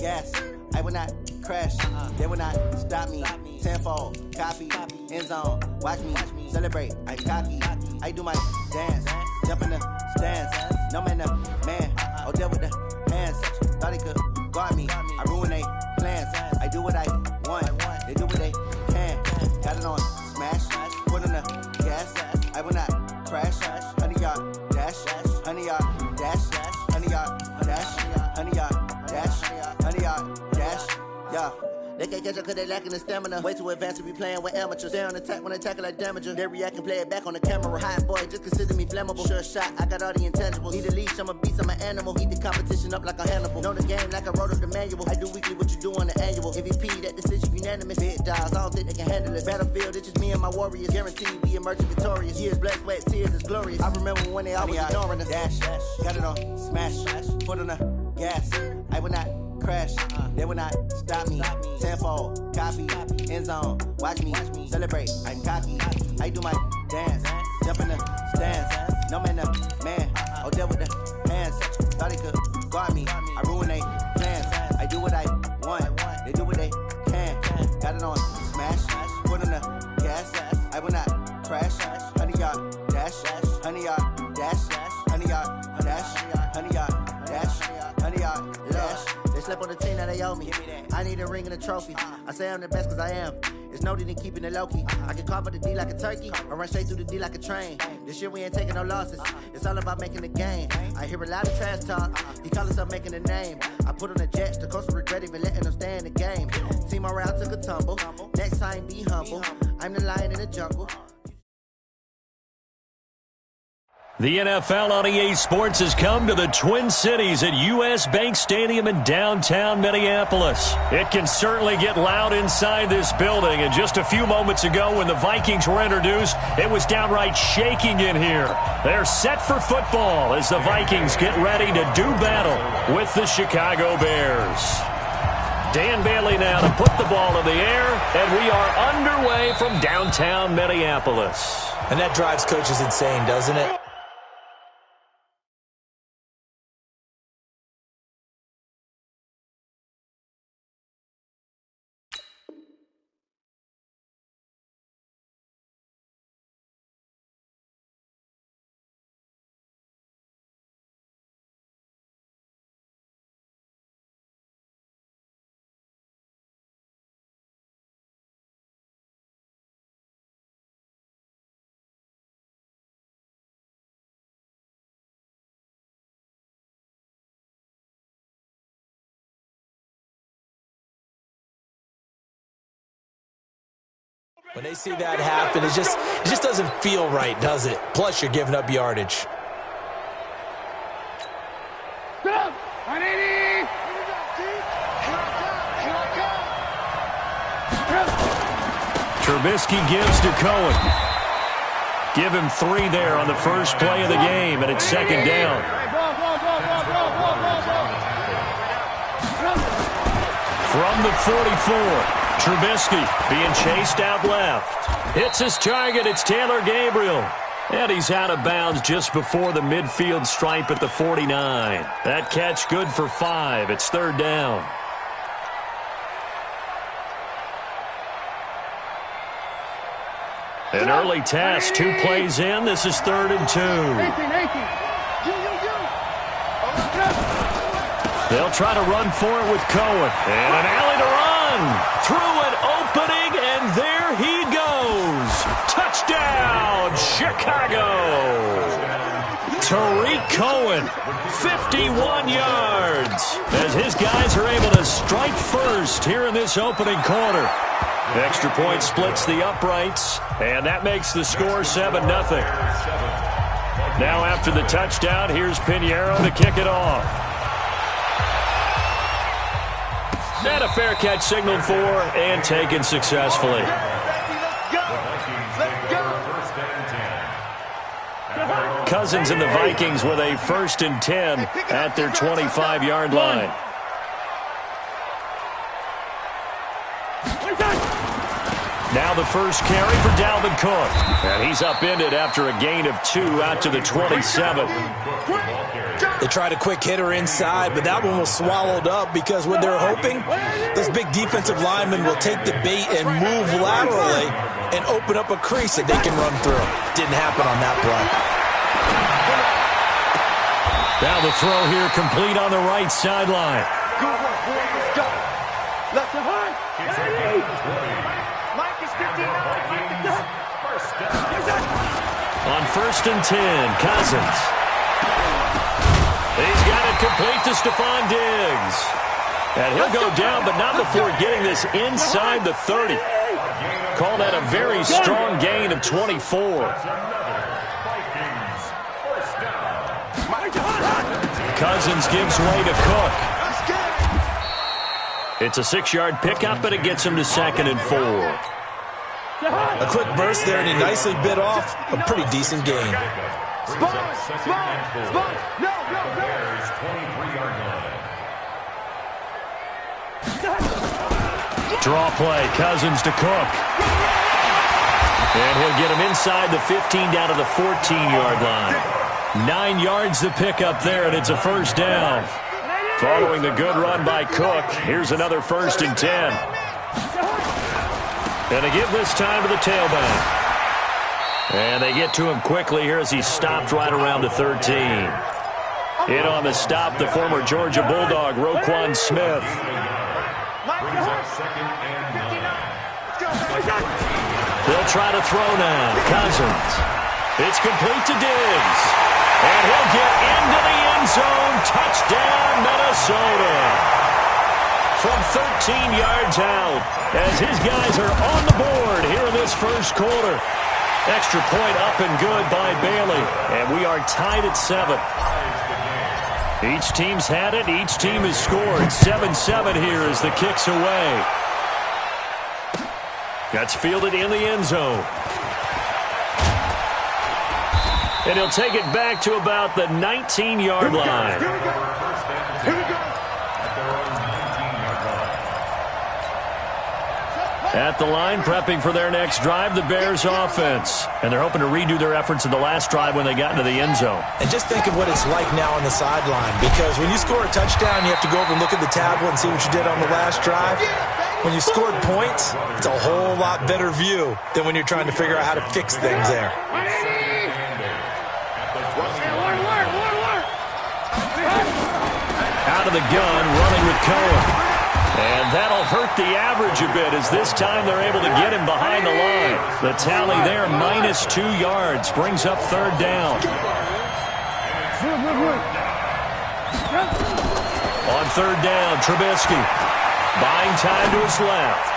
gas. I will not crash. They will not stop me. Tenfold, copy, end zone. Watch me celebrate. I cocky. I do my dance. Jump in the stands. No man, the man. Oh, deal with the hands. Thought he could guard me. I ruin they plans. I do what I want. They do what they can. Got it on smash. Put on the gas. I will not crash. 100-yard dash. 100-yard dash. 100-yard dash. 100-yard dash. 100-yard dash. Yeah. They can't catch up cause they lacking the stamina. Way too advanced to be playing with amateurs. Stay on attack when they tackle like damager. They react and play it back on the camera. Hot boy, just consider me flammable. Sure shot, I got all the intangibles. Need a leash, I'm a beast, I'm an animal. Heat the competition up like a Hannibal. Know the game like I wrote up the manual. I do weekly what you do on the annual. MVP, that decision unanimous. Big dogs, I don't think they can handle it. Battlefield, it's just me and my warriors. Guaranteed we emerging victorious. Years, blood, sweat, tears, it's glorious. I remember when they always ignoring us. Dash, got it on smash. Foot on the gas. I will not crash. They will not stop me. Tenfold, copy, end zone. Watch me celebrate. I'm cocky. I do my dance. Jump in the stands. No man, the man. Oh, deal with the hands. Thought he could guard me. I ruin they plans. I do what I want. They do what they can. Got it on smash. Put on the gas. I will not crash. 100-yard dash. 100-yard dash. 100-yard dash. 100-yard dash. 100-yard dash. They slept on the team, now they owe me. I need a ring and a trophy. I say I'm the best cause I am. It's no need in keeping it low-key. I can carve up the D like a turkey or run straight through the D like a train. This year we ain't taking no losses. It's all about making the game. I hear a lot of trash talk. He call himself making a name. I put on the Jets. The coach will regret even letting them stay in the game. Team around took a tumble. Next time be humble. I'm the lion in the jungle. The NFL on EA Sports has come to the Twin Cities at US Bank Stadium in downtown Minneapolis. It can certainly get loud inside this building, and just a few moments ago when the Vikings were introduced, it was downright shaking in here. They're set for football as the Vikings get ready to do battle with the Chicago Bears. Dan Bailey now to put the ball in the air, and we are underway from downtown Minneapolis. And that drives coaches insane, doesn't it? When they see that happen, it just doesn't feel right, does it? Plus, you're giving up yardage. Trubisky gives to Cohen. Give him 3 there on the first play of the game, and it's second down. From the 44. Trubisky being chased out left. Hits his target. It's Taylor Gabriel. And he's out of bounds just before the midfield stripe at the 49. That catch good for 5. It's third down. An early test. 2 plays in. This is 3rd and 2. They'll try to run for it with Cohen. And an alley to run. Through an opening, and there he goes. Touchdown, Chicago. Tariq Cohen, 51 yards. As his guys are able to strike first here in this opening quarter. Extra point splits the uprights, and that makes the score 7-0. Now after the touchdown, here's Pinheiro to kick it off. And a fair catch signaled for and taken successfully. Cousins and the Vikings with a 1st and 10 at their 25-yard line. Now Now the first carry for Dalvin Cook. And he's upended after a gain of 2 out to the 27. They tried a quick hitter inside, but that one was swallowed up because what they're hoping, those big defensive linemen will take the bait and move laterally and open up a crease that they can run through. Didn't happen on that play. Now the throw here complete on the right sideline. Left to high. Mike is 59. On 1st and 10, Cousins. He's got it complete to Stephon Diggs. And he'll go down, but not before getting this inside the 30. Call that a very strong gain of 24. Cousins gives way to Cook. It's a 6-yard pickup, but it gets him to 2nd and 4. A quick burst there, and he nicely bit off a pretty decent gain. Draw play, Cousins to Cook. And he'll get him inside the 15 down to the 14-yard line. 9 yards to pick up there, and it's a first down. Following the good run by Cook, here's another 1st and 10. And they give this time to the tailback. And they get to him quickly here as he stopped right around the 13. In on the stop, the former Georgia Bulldog, Roquan Smith. They'll try to throw now. Cousins. It's complete to Diggs. And he'll get into the end zone. Touchdown, Minnesota. From 13 yards out, as his guys are on the board here in this first quarter. Extra point up and good by Bailey. And we are tied at 7. Each team's had it. Each team has scored. 7-7 here as the kick's away. That's fielded in the end zone. And he'll take it back to about the 19-yard line. Here we go. At the line, prepping for their next drive, the Bears offense. And they're hoping to redo their efforts in the last drive when they got into the end zone. And just think of what it's like now on the sideline, because when you score a touchdown, you have to go over and look at the tablet and see what you did on the last drive. When you scored points, it's a whole lot better view than when you're trying to figure out how to fix things there. Out of the gun, running with Cohen. And that'll hurt the average a bit as this time they're able to get him behind the line. The tally there, -2 yards, brings up 3rd down. On 3rd down, Trubisky buying time to his left.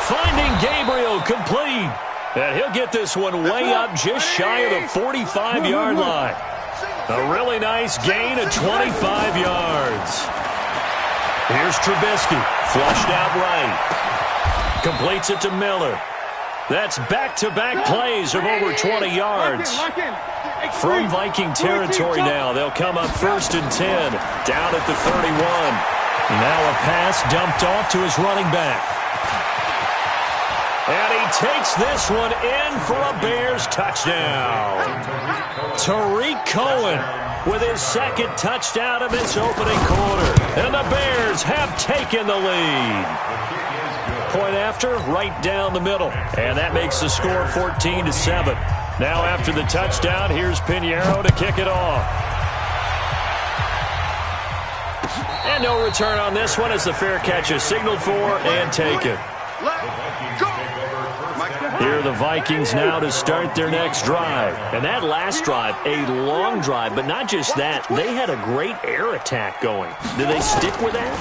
Finding Gabriel complete. And he'll get this one way up just shy of the 45-yard line. A really nice gain of 25 yards. Here's Trubisky, flushed out right. Completes it to Miller. That's back-to-back plays of over 20 yards. From Viking territory now, they'll come up 1st and 10, down at the 31. Now a pass dumped off to his running back. And he takes this one in for a Bears touchdown. Tariq Cohen with his 2nd touchdown of this opening quarter. And the Bears have taken the lead. Point after, right down the middle. And that makes the score 14-7. Now after the touchdown, here's Pinheiro to kick it off. And no return on this one as the fair catch is signaled for and taken. Here are the Vikings now to start their next drive. And that last drive, a long drive, but not just that. They had a great air attack going. Do they stick with that?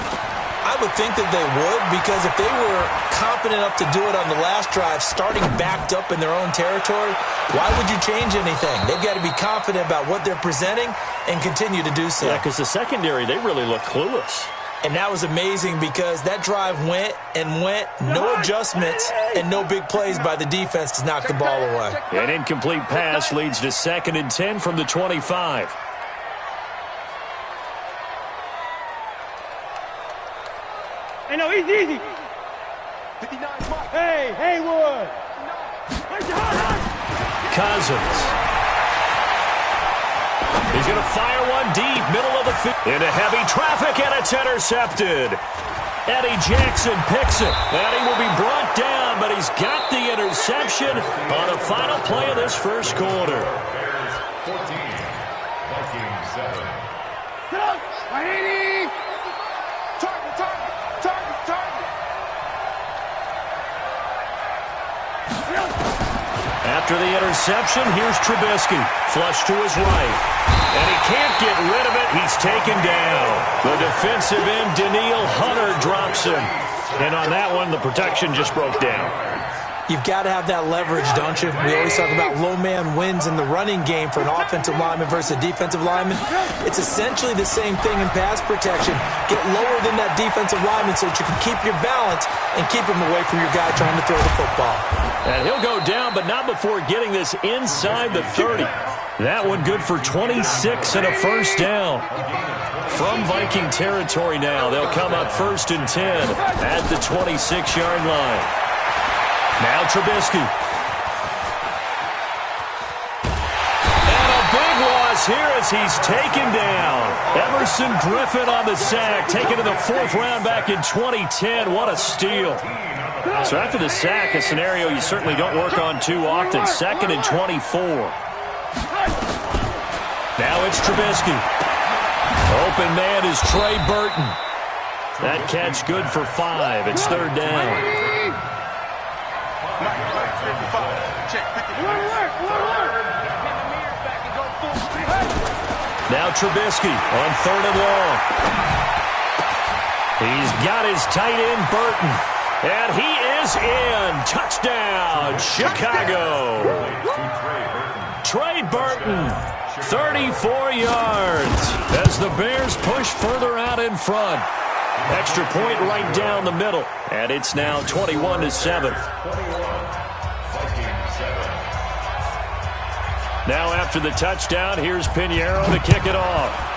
I would think that they would, because if they were confident enough to do it on the last drive, starting backed up in their own territory, why would you change anything? They've got to be confident about what they're presenting and continue to do so. Yeah, because the secondary, they really look clueless. And that was amazing because that drive went and went, no adjustments, and no big plays by the defense to knock the ball away. An incomplete pass leads to 2nd and 10 from the 25. Hey, no, easy. Hey, Haywood! Cousins. He's going to fire one deep, middle of the field. Into heavy traffic, and it's intercepted. Eddie Jackson picks it, and he will be brought down, but he's got the interception on the final play of this first quarter. 14, Vikings 7. Get up! 180! Target, target, target, target! After the interception, here's Trubisky. Flush to his right. And he can't get rid of it. He's taken down. The defensive end, Danielle Hunter, drops him. And on that one, the protection just broke down. You've got to have that leverage, don't you? We always talk about low man wins in the running game for an offensive lineman versus a defensive lineman. It's essentially the same thing in pass protection. Get lower than that defensive lineman so that you can keep your balance and keep him away from your guy trying to throw the football. And he'll go down, but not before getting this inside the 30. That one good for 26 and a first down. From Viking territory now, they'll come up 1st and 10 at the 26-yard line. Now Trubisky. And a big loss here as he's taken down. Emerson Griffin on the sack, taken to the 4th round back in 2010. What a steal. So after the sack, a scenario you certainly don't work on too often. 2nd and 24. Now it's Trubisky. Open man is Trey Burton. That catch good for 5. It's 3rd down. Now Trubisky on 3rd and long. He's got his tight end, Burton. And he is in. Touchdown, Chicago. Trey Burton, 34 yards as the Bears push further out in front. Extra point right down the middle. And it's now 21-7. Now after the touchdown, here's Pinheiro to kick it off.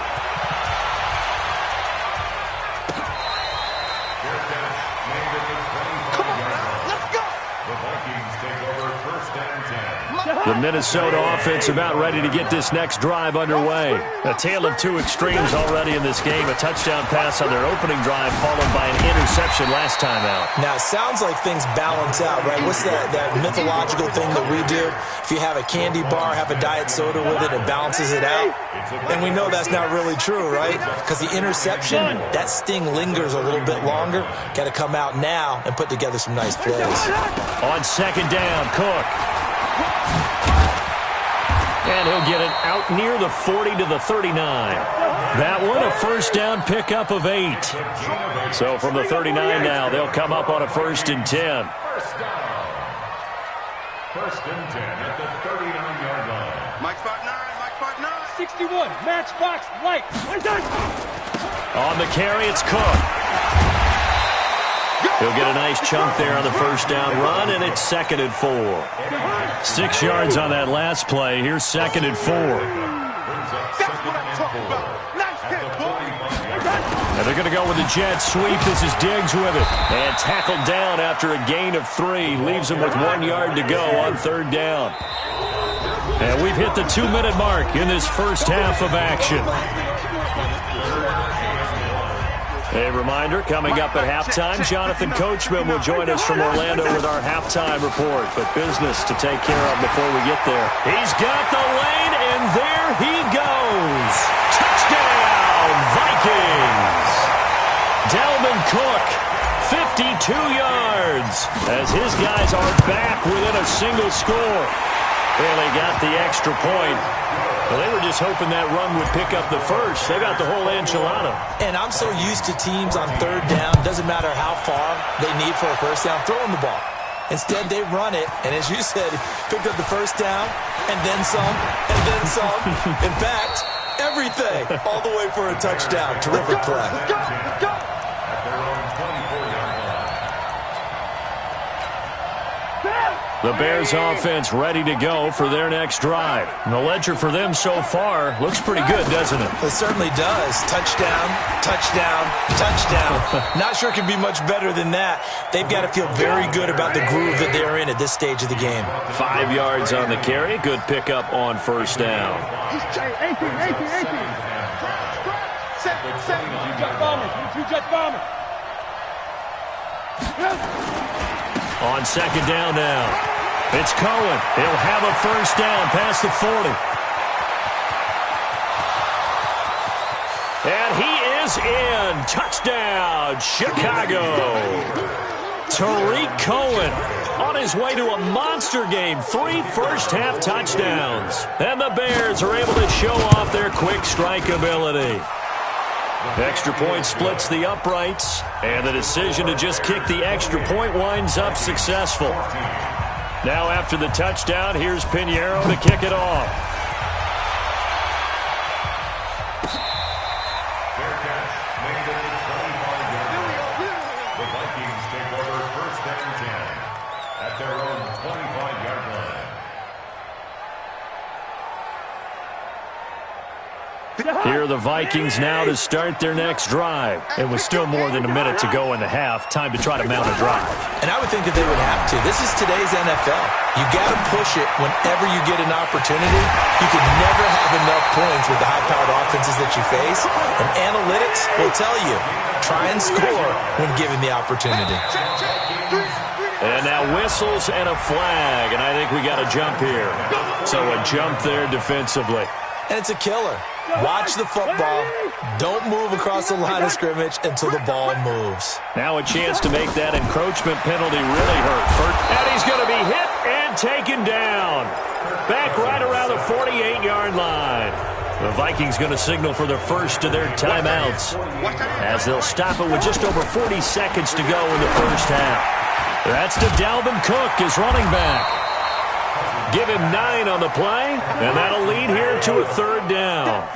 The Minnesota offense about ready to get this next drive underway. A tale of two extremes already in this game. A touchdown pass on their opening drive followed by an interception last time out. Now, it sounds like things balance out, right? What's that mythological thing that we do? If you have a candy bar, have a diet soda with it, it balances it out. And we know that's not really true, right? Because the interception, that sting lingers a little bit longer. Got to come out now and put together some nice plays. On 2nd down, Cook. And he'll get it out near the 40 to the 39. That one, a first down pickup of 8. So from the 39 now, they'll come up on a 1st and 10. First and 10 at the 39-yard line. Mike spot 9, 61, matchbox, light. On the carry, it's Cook. He'll get a nice chunk there on the first down run, and it's 2nd and 4. 6 yards on that last play. Here's 2nd and 4. That's what I'm talking about. Nice hit, boy. And they're going to go with a jet sweep. This is Diggs with it. And tackled down after a gain of 3. Leaves him with 1 yard to go on 3rd down. And we've hit the 2-minute mark in this first half of action. A reminder, coming up at halftime, Jonathan Coachman will join us from Orlando with our halftime report. But business to take care of before we get there. He's got the lane, and there he goes. Touchdown, Vikings. Dalvin Cook, 52 yards, as his guys are back within a single score. Well, they got the extra point. Well, they were just hoping that run would pick up the first. They got the whole enchilada. And I'm so used to teams on 3rd down, doesn't matter how far they need for a first down, throwing the ball. Instead, they run it, and as you said, picked up the first down, and then some, and then some. In fact, everything, all the way for a touchdown. Terrific play. The Bears offense ready to go for their next drive. And the ledger for them so far looks pretty good, doesn't it? It certainly does. Touchdown, touchdown, touchdown. Not sure it can be much better than that. They've got to feel very good about the groove that they're in at this stage of the game. 5 yards on the carry. Good pickup on first down. 18. On second down now. It's Cohen. He'll have a first down past the 40. And he is in. Touchdown, Chicago. Tariq Cohen on his way to a monster game. 3 first-half touchdowns. And the Bears are able to show off their quick strike ability. Extra point splits the uprights, and the decision to just kick the extra point winds up successful. Now after the touchdown, here's Pinheiro to kick it off. Fair catch made at the 25-yard line. The Vikings take over first and 10 at their own 25-yard line. Here are the Vikings now to start their next drive. It was still more than a minute to go in the half. Time to try to mount a drive. And I would think that they would have to. This is today's NFL. You got to push it whenever you get an opportunity. You can never have enough points with the high-powered offenses that you face. And analytics will tell you, try and score when given the opportunity. And now whistles and a flag. And I think we got a jump here. So a jump there defensively. And it's a killer. Watch the football. Don't move across the line of scrimmage until the ball moves. Now a chance to make that encroachment penalty really hurt. And he's going to be hit and taken down. Back right around the 48-yard line. The Vikings going to signal for the first of their timeouts, as they'll stop it with just over 40 seconds to go in the first half. That's to Dalvin Cook, his running back. Give him 9 on the play, and that'll lead here to a third down.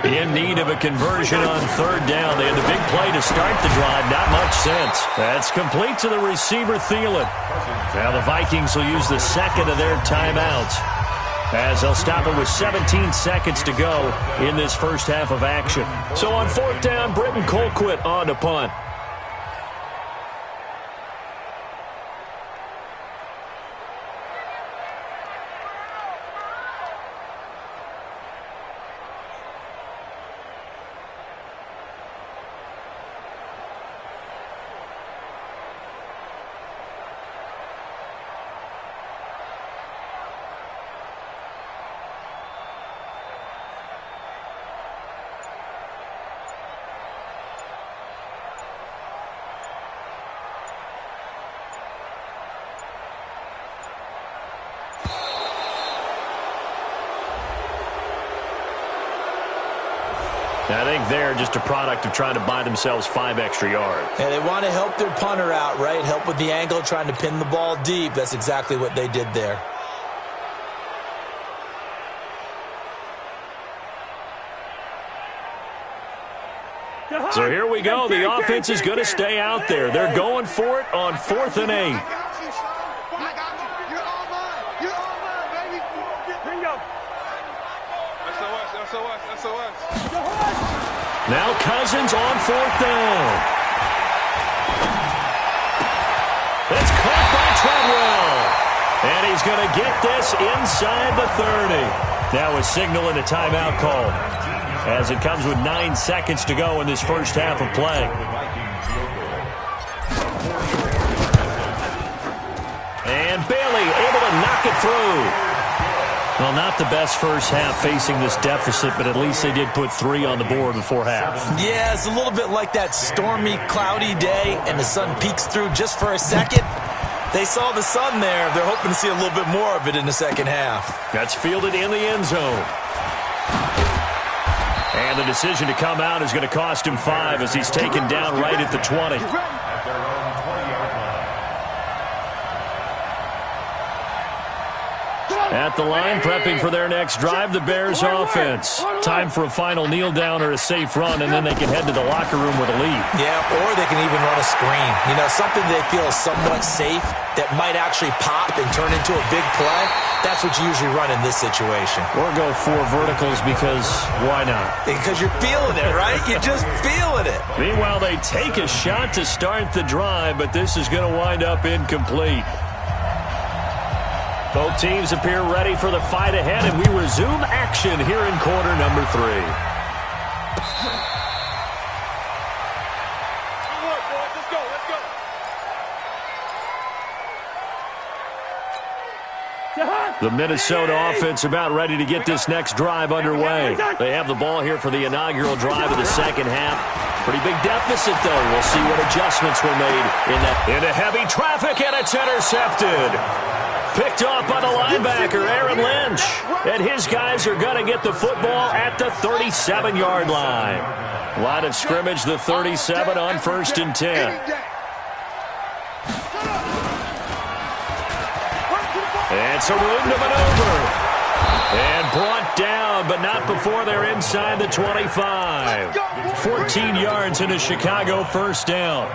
In need of a conversion on third down. They had the big play to start the drive. Not much sense. That's complete to the receiver, Thielen. Now the Vikings will use the second of their timeouts, as they'll stop it with 17 seconds to go in this first half of action. So on fourth down, Britton Colquitt on to punt. I think they're just a product of trying to buy themselves 5 extra yards. And they want to help their punter out, right? Help with the angle, trying to pin the ball deep. That's exactly what they did there. So here we go. The offense is going to stay out there. They're going for it on 4th and 8. Now Cousins on 4th down. That's caught by Treadwell. And he's going to get this inside the 30. That was signaling a timeout call, as it comes with 9 seconds to go in this first half of play. And Bailey able to knock it through. Well, not the best first half facing this deficit, but at least they did put 3 on the board before half. Yeah, it's a little bit like that stormy, cloudy day, and the sun peeks through just for a second. They saw the sun there. They're hoping to see a little bit more of it in the second half. That's fielded in the end zone. And the decision to come out is going to cost him 5 as he's taken down right at the 20. At their own 20-yard line. At the line, prepping for their next drive, the Bears offense. Time for a final kneel down or a safe run, and then they can head to the locker room with a lead. Yeah, or they can even run a screen. You know, something they feel is somewhat safe that might actually pop and turn into a big play. That's what you usually run in this situation. Or go 4 verticals because why not? Because you're feeling it, right? You're just feeling it. Meanwhile, they take a shot to start the drive, but this is going to wind up incomplete. Both teams appear ready for the fight ahead, and we resume action here in quarter number 3. The Minnesota offense about ready to get this next drive underway. They have the ball here for the inaugural drive of the second half. Pretty big deficit, though. We'll see what adjustments were made in that. Into heavy traffic, and it's intercepted. Picked off by the linebacker, Aaron Lynch. And his guys are going to get the football at the 37-yard line. Line of scrimmage, the 37 on 1st and 10. It's a room to maneuver. And brought down, but not before they're inside the 25. 14 yards in a Chicago first down.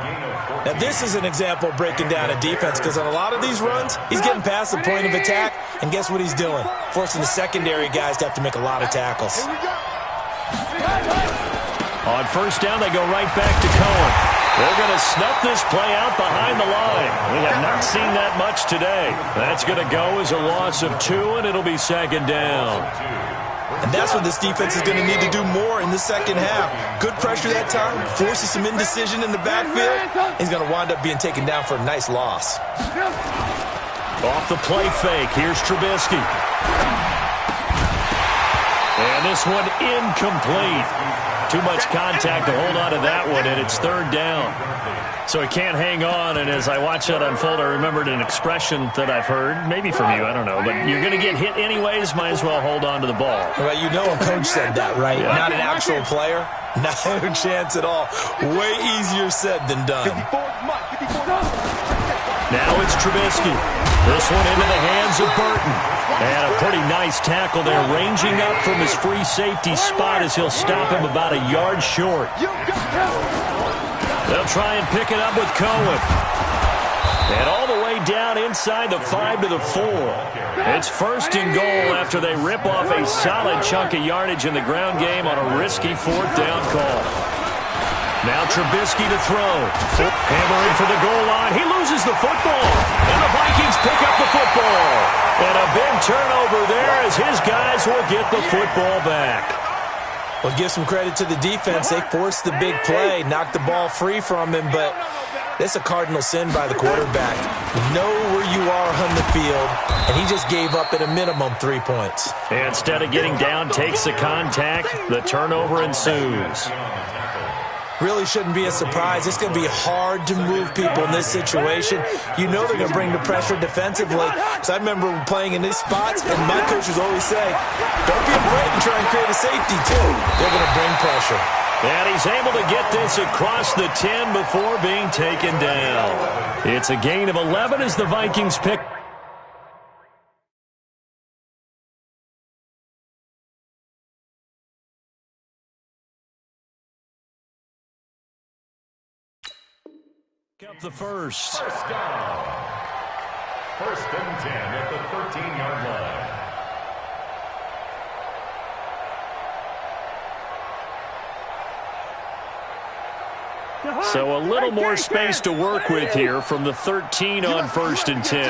Now, this is an example of breaking down a defense because on a lot of these runs, he's getting past the point of attack, and guess what he's doing? Forcing the secondary guys to have to make a lot of tackles. On first down, they go right back to Cohen. They're going to snuff this play out behind the line. We have not seen that much today. That's going to go as a loss of 2, and it'll be second down. And that's what this defense is going to need to do more in the second half. Good pressure that time, forces some indecision in the backfield. He's going to wind up being taken down for a nice loss. Off the play fake, here's Trubisky. And this one incomplete. Too much contact to hold on to that one, and it's third down. So he can't hang on, and as I watch that unfold, I remembered an expression that I've heard, maybe from you, I don't know, but you're going to get hit anyways, might as well hold on to the ball. Well, you know a coach said that, right? Yeah. Not an actual player? No chance at all. Way easier said than done. Now it's Trubisky. This one into the hands of Burton. And a pretty nice tackle there, ranging up from his free safety spot as he'll stop him about a yard short. They'll try and pick it up with Cohen. And all the way down inside the 5 to the 4. It's first and goal after they rip off a solid chunk of yardage in the ground game on a risky 4th down call. Now Trubisky to throw. Hammering for the goal line. He loses the football. And the Vikings pick up the football. And a big turnover there as his guys will get the football back. Well, give some credit to the defense. They forced the big play, knocked the ball free from him, but that's a cardinal sin by the quarterback. Know where you are on the field, and he just gave up at a minimum 3 points. And instead of getting down, takes the contact. The turnover ensues. Really shouldn't be a surprise. It's going to be hard to move people in this situation. You know they're going to bring the pressure defensively. Because I remember playing in these spots, and my coaches always say, don't be afraid to try and create a safety, too. They're going to bring pressure. And he's able to get this across the 10 before being taken down. It's a gain of 11 as the Vikings pick. Up the first. First down. 1st and 10 at the 13-yard line. So a little more space to work with here from the 13 on 1st and 10.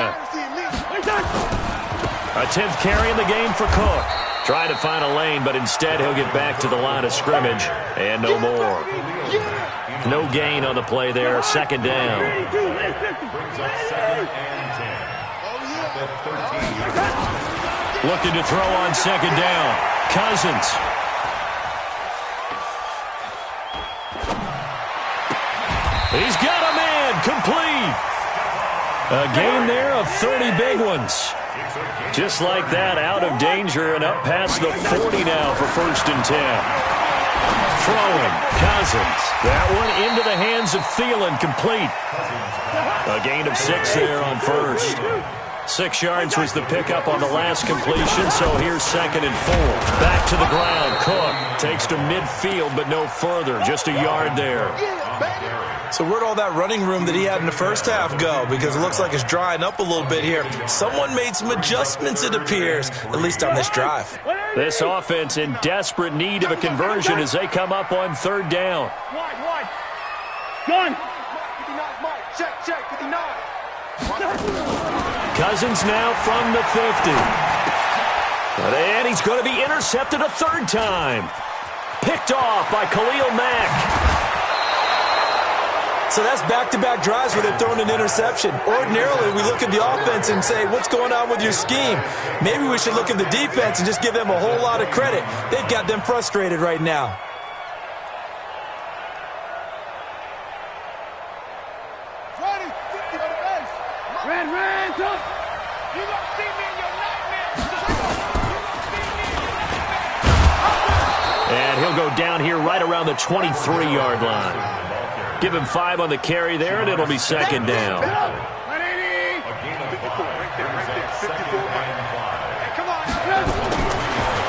A 10th carry in the game for Cook. Trying to find a lane, but instead he'll get back to the line of scrimmage. And no more. No gain on the play there. Second down. Brings up 2nd and 10. The 13-yard line. Looking to throw on second down. Cousins. He's got a man. Complete. A gain there of 30 big ones. Just like that, out of danger and up past the 40 now for 1st and 10. Throwing, Cousins. That one into the hands of Thielen, complete. A gain of 6 there on first. 6 yards was the pickup on the last completion, so here's 2nd and 4. Back to the ground. Cook takes to midfield, but no further. Just a yard there. So where'd all that running room that he had in the first half go? Because it looks like it's drying up a little bit here. Someone made some adjustments, it appears, at least on this drive. This offense in desperate need of a conversion as they come up on 3rd down. Wide. Gun. 59, Mike. Check, 59. Cousins now from the 50. And he's going to be intercepted a 3rd time. Picked off by Khalil Mack. So that's back-to-back drives where they've thrown an interception. Ordinarily, we look at the offense and say, what's going on with your scheme? Maybe we should look at the defense and just give them a whole lot of credit. They've got them frustrated right now. Ran, up. You gonna see me in your nightmares. And he'll go down here right around the 23-yard line. Give him 5 on the carry there, and it'll be 2nd down.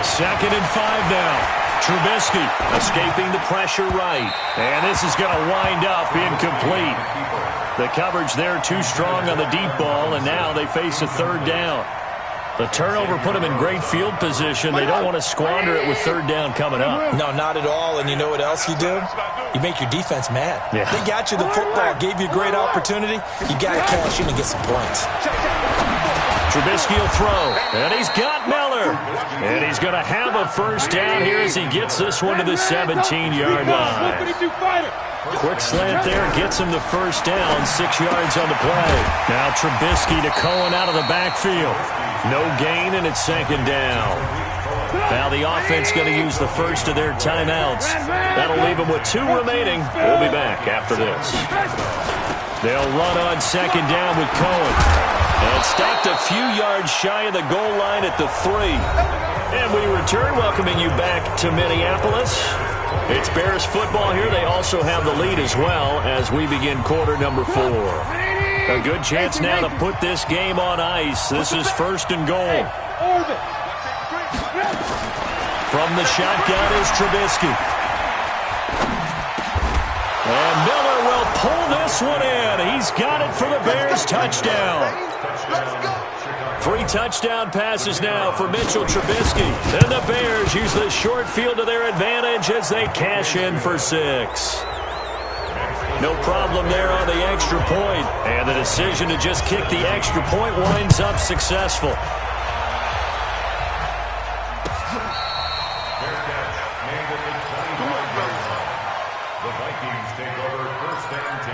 Second and 5 now. Trubisky escaping the pressure right. And this is going to wind up incomplete. The coverage there too strong on the deep ball, and now they face a 3rd down. The turnover put them in great field position. They don't want to squander it with 3rd down coming up. No, not at all. And you know what else you do? You make your defense mad. Yeah. They got you the football, gave you a great opportunity. You got to cash in and get some points. Trubisky will throw, and he's got Miller. And he's going to have a 1st down here as he gets this one to the 17-yard line. Quick slant there, gets him the 1st down, 6 yards on the play. Now Trubisky to Cohen out of the backfield. No gain, and it's 2nd down. Now the offense going to use the first of their timeouts. That'll leave them with 2 remaining. We'll be back after this. They'll run on 2nd down with Cohen. And stopped a few yards shy of the goal line at the 3. And we return, welcoming you back to Minneapolis. It's Bears football here. They also have the lead as well as we begin quarter number 4. A good chance now to put this game on ice. This is 1st and goal. From the shotgun is Trubisky. And Miller will pull this one in. He's got it for the Bears touchdown. 3 touchdown passes now for Mitchell Trubisky. And the Bears use the short field to their advantage as they cash in for 6. No problem there on the extra point. And the decision to just kick the extra point winds up successful. The Vikings take over 1st and 10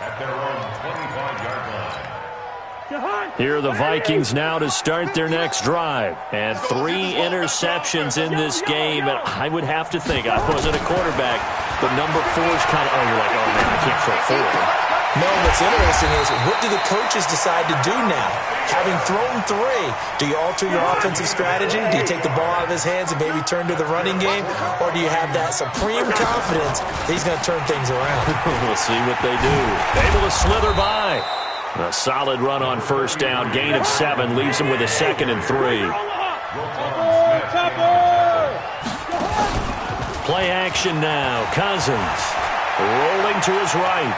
at their own 25-yard line. Here are the Vikings now to start their next drive. And 3 interceptions in this game. And I would have to think, I wasn't a quarterback, but number 4 is kind of, you're like, oh, man, I can't throw 4. No, what's interesting is, what do the coaches decide to do now? Having thrown 3, do you alter your offensive strategy? Do you take the ball out of his hands and maybe turn to the running game? Or do you have that supreme confidence that he's going to turn things around? We'll see what they do. Able to slither by. A solid run on 1st down. Gain of 7 leaves him with a 2nd and 3. Play action now. Cousins rolling to his right.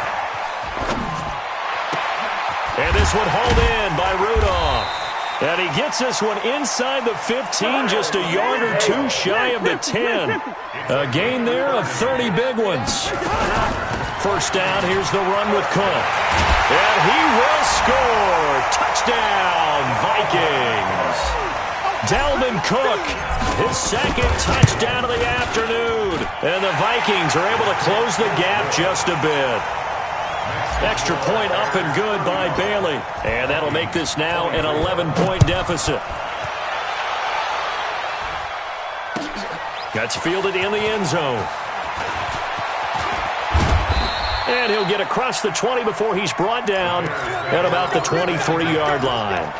And this one hauled in by Rudolph. And he gets this one inside the 15, just a yard or 2 shy of the 10. A gain there of 30 big ones. 1st down, here's the run with Cook. And he will score. Touchdown, Vikings. Dalvin Cook, his 2nd touchdown of the afternoon. And the Vikings are able to close the gap just a bit. Extra point up and good by Bailey. And that'll make this now an 11-point deficit. That's fielded in the end zone. And he'll get across the 20 before he's brought down at about the 23-yard line.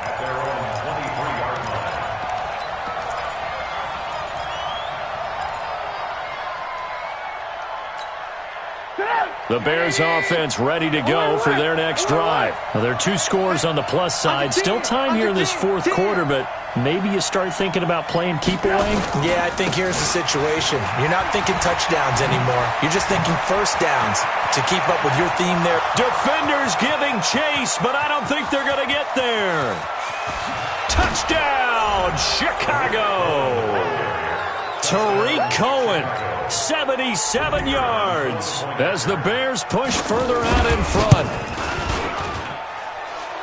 The Bears offense ready to go for their next drive. Well, there are 2 scores on the plus side. Still time here in this fourth quarter, but maybe you start thinking about playing keep away? Yeah, I think here's the situation. You're not thinking touchdowns anymore. You're just thinking first downs to keep up with your theme there. Defenders giving chase, but I don't think they're going to get there. Touchdown, Chicago! Tariq Cohen, 77 yards as the Bears push further out in front.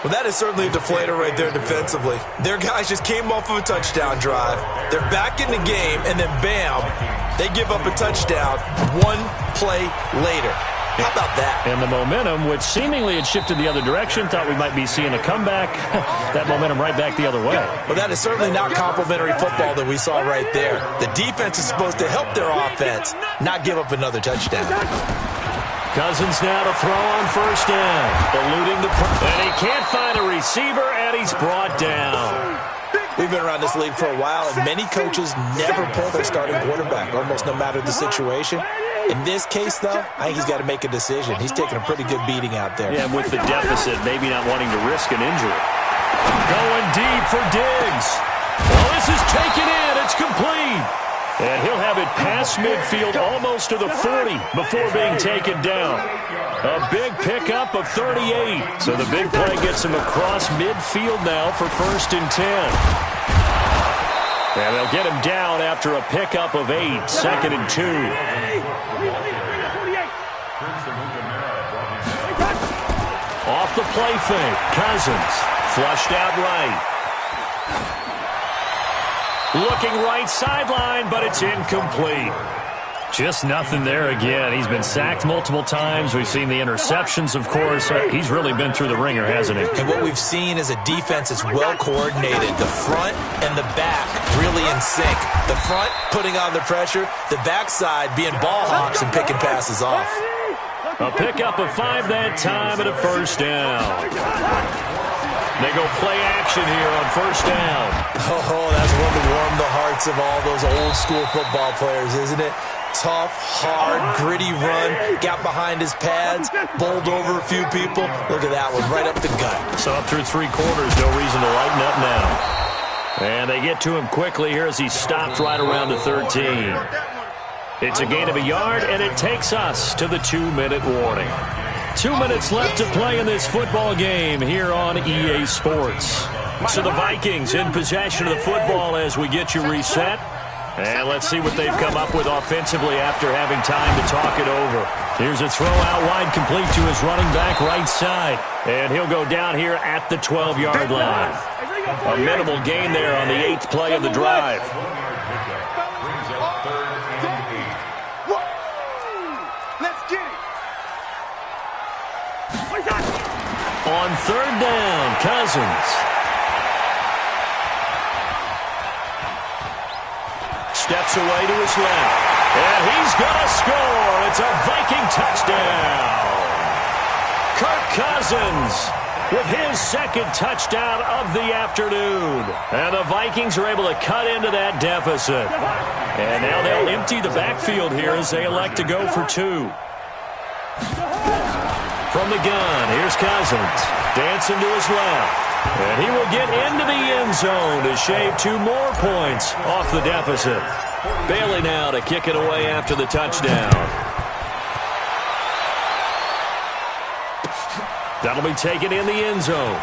Well, that is certainly a deflator right there defensively. Their guys just came off of a touchdown drive. They're back in the game, and then bam, they give up a touchdown 1 play later. How about that? And the momentum, which seemingly had shifted the other direction, thought we might be seeing a comeback. That momentum right back the other way. Well, that is certainly not complimentary football that we saw right there. The defense is supposed to help their offense, not give up another touchdown. Cousins now to throw on first down. Eluding the and he can't find a receiver, and he's brought down. We've been around this league for a while, and many coaches never pull their starting quarterback, almost no matter the situation. In this case, though, I think he's got to make a decision. He's taking a pretty good beating out there. Yeah, with the deficit, maybe not wanting to risk an injury. Going deep for Diggs. Well, this is taken in. It's complete. And he'll have it past midfield almost to the 40 before being taken down. A big pickup of 38. So the big play gets him across midfield now for 1st and 10. And they'll get him down after a pickup of 8, 2nd and 2. Off the play fake, Cousins flushed out right. Looking right sideline, but it's incomplete. Just nothing there again. He's been sacked multiple times. We've seen the interceptions, of course. He's really been through the ringer, hasn't he? And what we've seen is a defense that's well coordinated. The front and the back really in sync. The front putting on the pressure. The backside being ball hawks and picking passes off. A pickup of 5 that time and a first down. They go play action here on first down. Oh, that's one to warm the hearts of all those old school football players, isn't it? Tough, hard, gritty run. Got behind his pads, bowled over a few people. Look at that one, right up the gut. So up through 3 quarters, no reason to lighten up now. And they get to him quickly here as he stopped right around the 13. It's a gain of a yard, and it takes us to the 2-minute warning. 2 minutes left to play in this football game here on EA Sports. So the Vikings in possession of the football as we get you reset. And let's see what they've come up with offensively after having time to talk it over. Here's a throw out wide complete to his running back right side. And he'll go down here at the 12-yard line. A minimal gain there on the 8th play of the drive. On 3rd down, Cousins. Steps away to his left. And he's going to score. It's a Viking touchdown. Kirk Cousins with his 2nd touchdown of the afternoon. And the Vikings are able to cut into that deficit. And now they'll empty the backfield here as they elect to go for 2. From the gun, here's Cousins. Dancing to his left. And he will get into the end zone to shave 2 more points off the deficit. Bailey now to kick it away after the touchdown. That'll be taken in the end zone.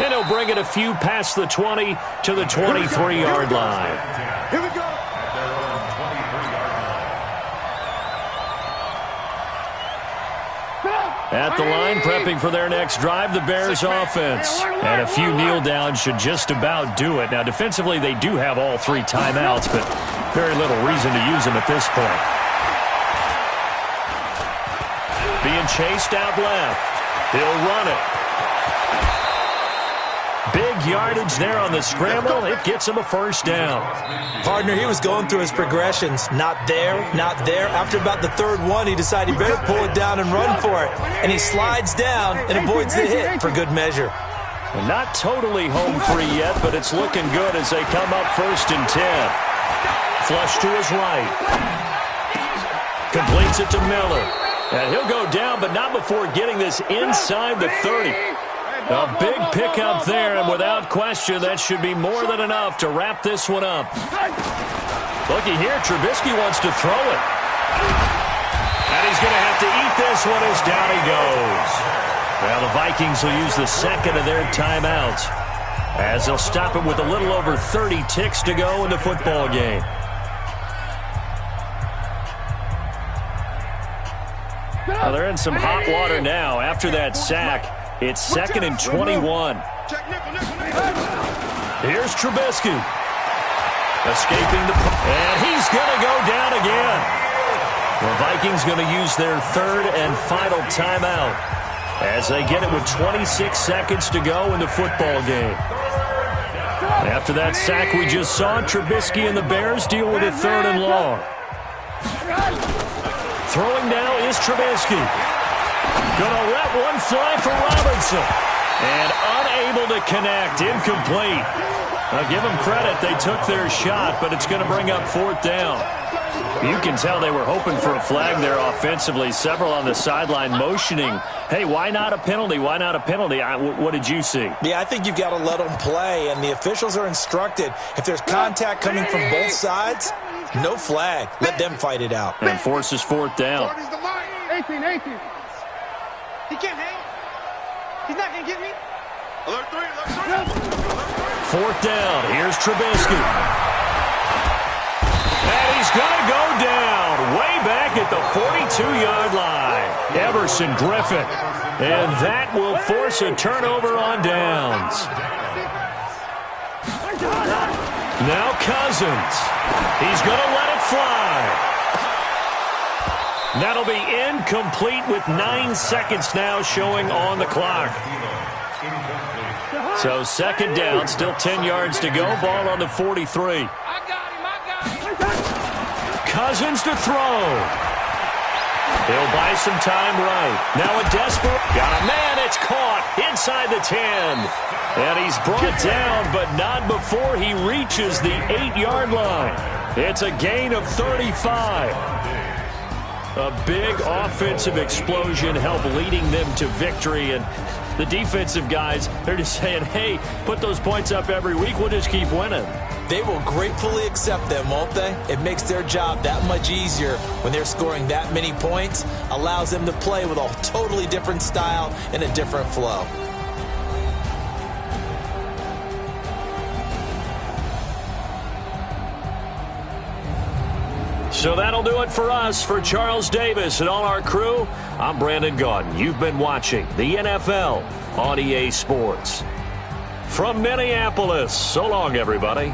And he'll bring it a few past the 20 to the 23-yard line. Here we go. At the line, prepping for their next drive, the Bears offense. And a few kneel downs should just about do it. Now, defensively, they do have all 3 timeouts, but very little reason to use them at this point. Being chased out left. He'll run it. Big yardage there on the scramble. It gets him a first down. Partner, he was going through his progressions. Not there, not there. After about the 3rd one, he decided he better pull it down and run for it. And he slides down and avoids the hit for good measure. Well, not totally home free yet, but it's looking good as they come up 1st and 10. Flush to his right. Completes it to Miller. And he'll go down, but not before getting this inside the 30. A big pickup there, and without question, that should be more than enough to wrap this one up. Looky here, Trubisky wants to throw it. And he's going to have to eat this one as down he goes. Well, the Vikings will use the second of their timeouts as they'll stop it with a little over 30 ticks to go in the football game. Well, they're in some hot water now. After that sack, it's 2nd and 21. Here's Trubisky. Escaping the... And he's going to go down again. The Vikings going to use their third and final timeout as they get it with 26 seconds to go in the football game. After that sack we just saw, Trubisky and the Bears deal with a 3rd and long. Throwing now is Trubisky. Gonna let one fly for Robinson. And unable to connect. Incomplete. Now give them credit. They took their shot, but it's going to bring up 4th down. You can tell they were hoping for a flag there offensively. Several on the sideline motioning, hey, why not a penalty? Why not a penalty? What did you see? Yeah, I think you've got to let them play, and the officials are instructed. If there's contact coming from both sides, no flag. Let them fight it out. And forces 4th down. 18. He can't hang. He's not going to get me. Alert 3. 4th down. Here's Trubisky. And he's going to go down way back at the 42-yard line. Everson Griffin. And that will force a turnover on downs. Now Cousins. He's going to let it fly. That'll be incomplete with 9 seconds now showing on the clock. So 2nd down, still 10 yards to go. Ball on the 43. Cousins to throw. He'll buy some time right. Now a desperate. Got a man. It's caught inside the 10. And he's brought down, but not before he reaches the 8-yard line. It's a gain of 35. A big offensive explosion helped leading them to victory. And the defensive guys, they're just saying, hey, put those points up every week. We'll just keep winning. They will gratefully accept them, won't they? It makes their job that much easier when they're scoring that many points. Allows them to play with a totally different style and a different flow. So that'll do it for us. For Charles Davis and all our crew, I'm Brandon Gaudin. You've been watching the NFL on EA Sports. From Minneapolis, so long, everybody.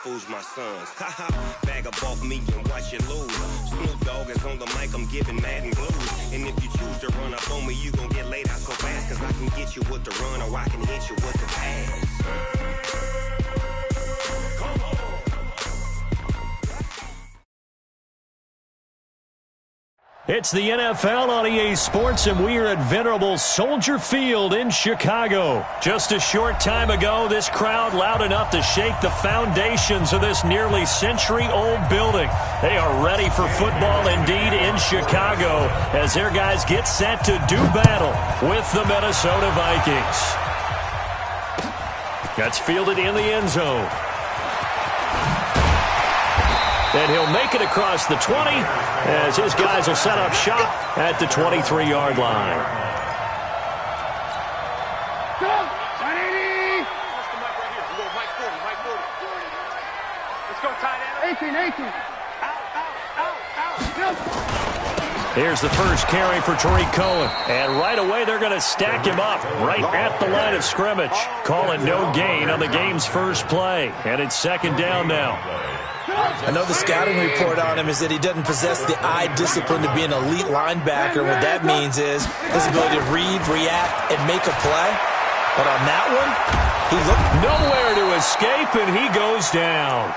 Fools my sons. Bag up off me and watch you lose. Snoop Dogg is on the mic, I'm giving Madden blues. And if you choose to run up on me, you gon' get laid out so fast. Cause I can get you with the run or I can hit you with the pass. It's the NFL on EA Sports, and we are at venerable Soldier Field in Chicago. Just a short time ago, this crowd loud enough to shake the foundations of this nearly century-old building. They are ready for football indeed in Chicago as their guys get set to do battle with the Minnesota Vikings. That's fielded in the end zone. And he'll make it across the 20 as his guys will set up shop at the 23-yard line. Go! 180! Let's go, tight end. 18. Out. Here's the first carry for Tariq Cohen. And right away, they're going to stack him up right at the line of scrimmage. Call it no gain on the game's first play. And it's second down now. I know the scouting report on him is that he doesn't possess the eye discipline to be an elite linebacker. What that means is his ability to read, react, and make a play. But on that one, he looked nowhere to escape, and he goes down.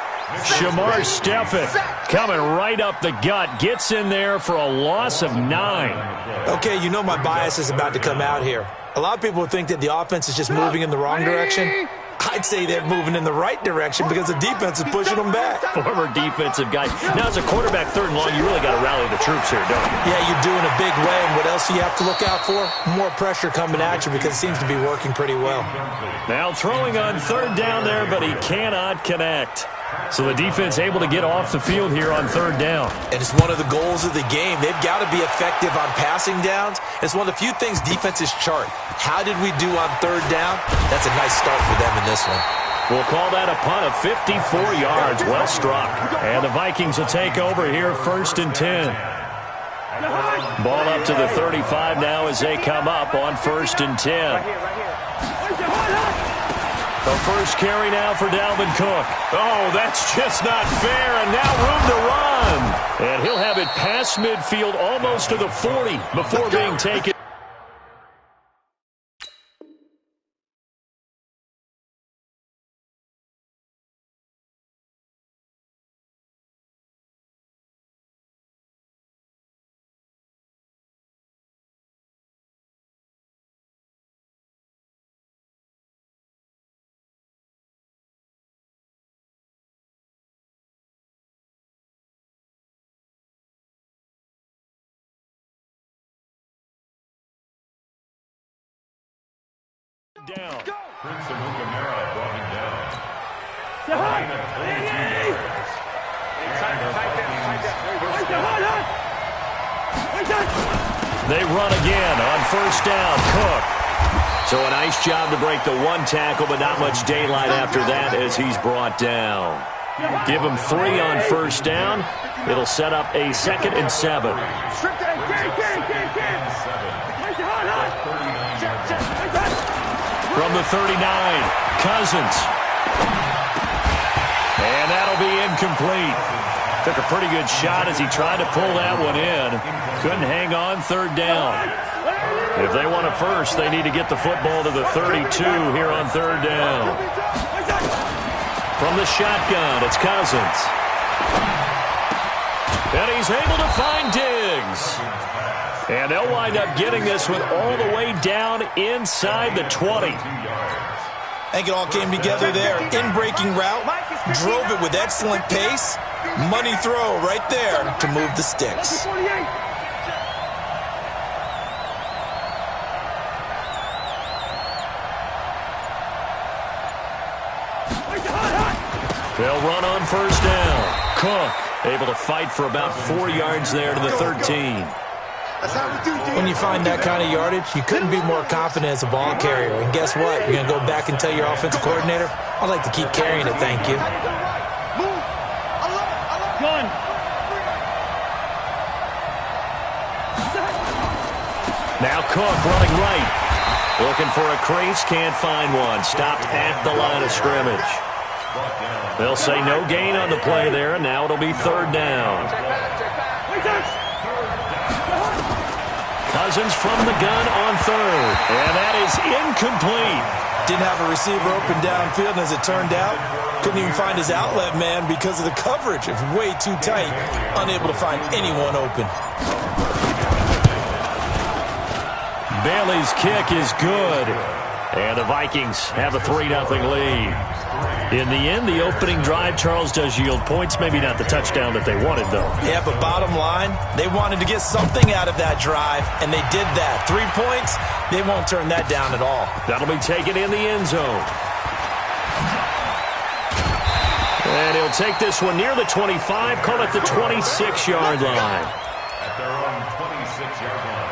Shamar Stephen coming right up the gut, gets in there for a loss of 9. Okay, you know my bias is about to come out here. A lot of people think that the offense is just moving in the wrong direction. I'd say they're moving in the right direction because the defense is pushing them back. Former defensive guy. Now, as a quarterback, third and long, you really got to rally the troops here, don't you? Yeah, you do in a big way. And what else do you have to look out for? More pressure coming at you because it seems to be working pretty well. Now throwing on third down there, but he cannot connect. So the defense able to get off the field here on third down. And it's one of the goals of the game. They've got to be effective on passing downs. It's one of the few things defenses chart. How did we do on third down? That's a nice start for them in this one. We'll call that a punt of 54 yards. Well struck. And the Vikings will take over here first and 10. Ball up to the 35 now as they come up on first and 10. The first carry now for Dalvin Cook. Oh, that's just not fair, and now room to run. And he'll have it past midfield almost to the 40 before being taken. Down. Prince of Mukamara brought him down. Line of 22 yards. They run again on first down. Cook. So a nice job to break the one tackle, but not much daylight after that as he's brought down. Give him 3 on first down. It'll set up a 2nd and 7. From the 39, Cousins. And that'll be incomplete. Took a pretty good shot as he tried to pull that one in. Couldn't hang on third down. If they want a first, they need to get the football to the 32 here on third down. From the shotgun, it's Cousins. And he's able to find Diggs. And they'll wind up getting this one all the way down inside the 20. I think it all came together there. In-breaking route, drove it with excellent pace. Money throw right there to move the sticks. They'll run on first down. Cook able to fight for about 4 yards there to the 13. When you find that kind of yardage, you couldn't be more confident as a ball carrier. And guess what? You're going to go back and tell your offensive coordinator, I'd like to keep carrying it, thank you. Now Cook running right. Looking for a crease, can't find one. Stopped at the line of scrimmage. They'll say no gain on the play there, and now it'll be third down. Cousins from the gun on third, and that is incomplete. Didn't have a receiver open downfield, and as it turned out, couldn't even find his outlet man because of the coverage. It's way too tight, unable to find anyone open. Bailey's kick is good. And the Vikings have a 3-0 lead. In the end, the opening drive, Charles, does yield points. Maybe not the touchdown that they wanted, though. Yeah, but bottom line, they wanted to get something out of that drive, and they did that. 3 points, they won't turn that down at all. That'll be taken in the end zone. And he'll take this one near the 25, call it the 26-yard line. At their own 26-yard line.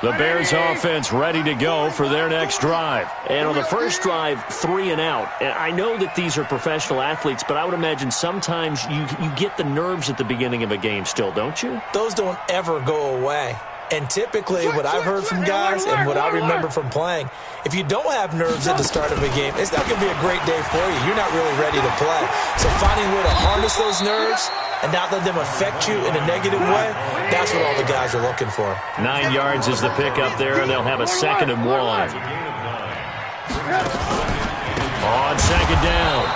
The Bears offense ready to go for their next drive. And on the first drive, 3 and out. And I know that these are professional athletes, but I would imagine sometimes you get the nerves at the beginning of a game still, don't you? Those don't ever go away. And typically what I've heard from guys and what I remember from playing, if you don't have nerves at the start of a game, it's not going to be a great day for you. You're not really ready to play. So finding a way to harness those nerves and not let them affect you in a negative way, that's what all the guys are looking for. 9 yards is the pickup there, and they'll have a 2nd and 1. On 2nd down,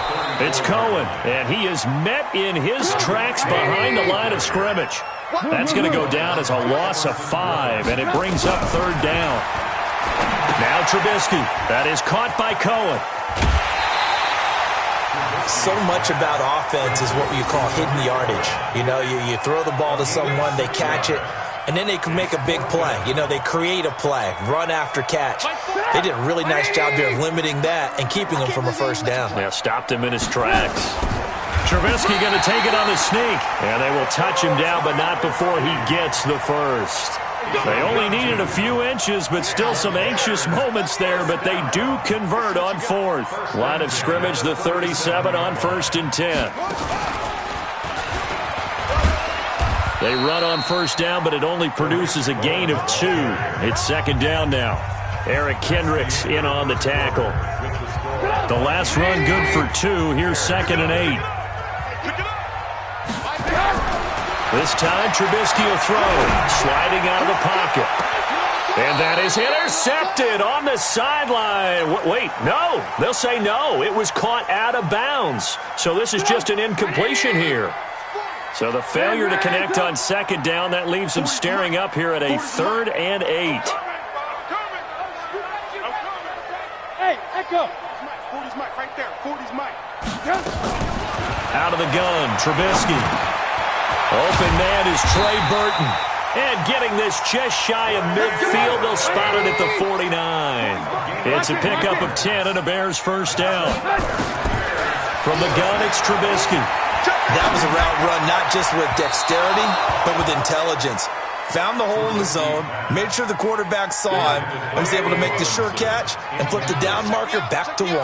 it's Cohen, and he is met in his tracks behind the line of scrimmage. That's going to go down as a loss of 5, and it brings up 3rd down. Now Trubisky. That is caught by Cohen. So much about offense is what you call hidden yardage. You know, you throw the ball to someone, they catch it, and then they can make a big play. You know, they create a play, run after catch. They did a really nice job there of limiting that and keeping him from a 1st down. Yeah, stopped him in his tracks. Trubisky going to take it on the sneak, and they will touch him down, but not before he gets the 1st. They only needed a few inches, but still some anxious moments there, but they do convert on 4th. Line of scrimmage, the 37 on 1st and 10. They run on 1st down, but it only produces a gain of 2. It's 2nd down now. Eric Kendricks in on the tackle. The last run good for 2. Here's 2nd and 8. This time, Trubisky will throw, sliding out of the pocket. And that is intercepted on the sideline. Wait, no. They'll say no. It was caught out of bounds. So this is just an incompletion here. So the failure to connect on 2nd down, that leaves them staring up here at a 3rd and 8. Hey, Echo. 40's Mike right there. 40's Mike. Out of the gun, Trubisky. Open man is Trey Burton. And getting this just shy of midfield, they'll spot it at the 49. It's a pickup of 10 and a Bears 1st down. From the gun, it's Trubisky. That was a route run not just with dexterity, but with intelligence. Found the hole in the zone, made sure the quarterback saw him, and was able to make the sure catch and flip the down marker back to 1.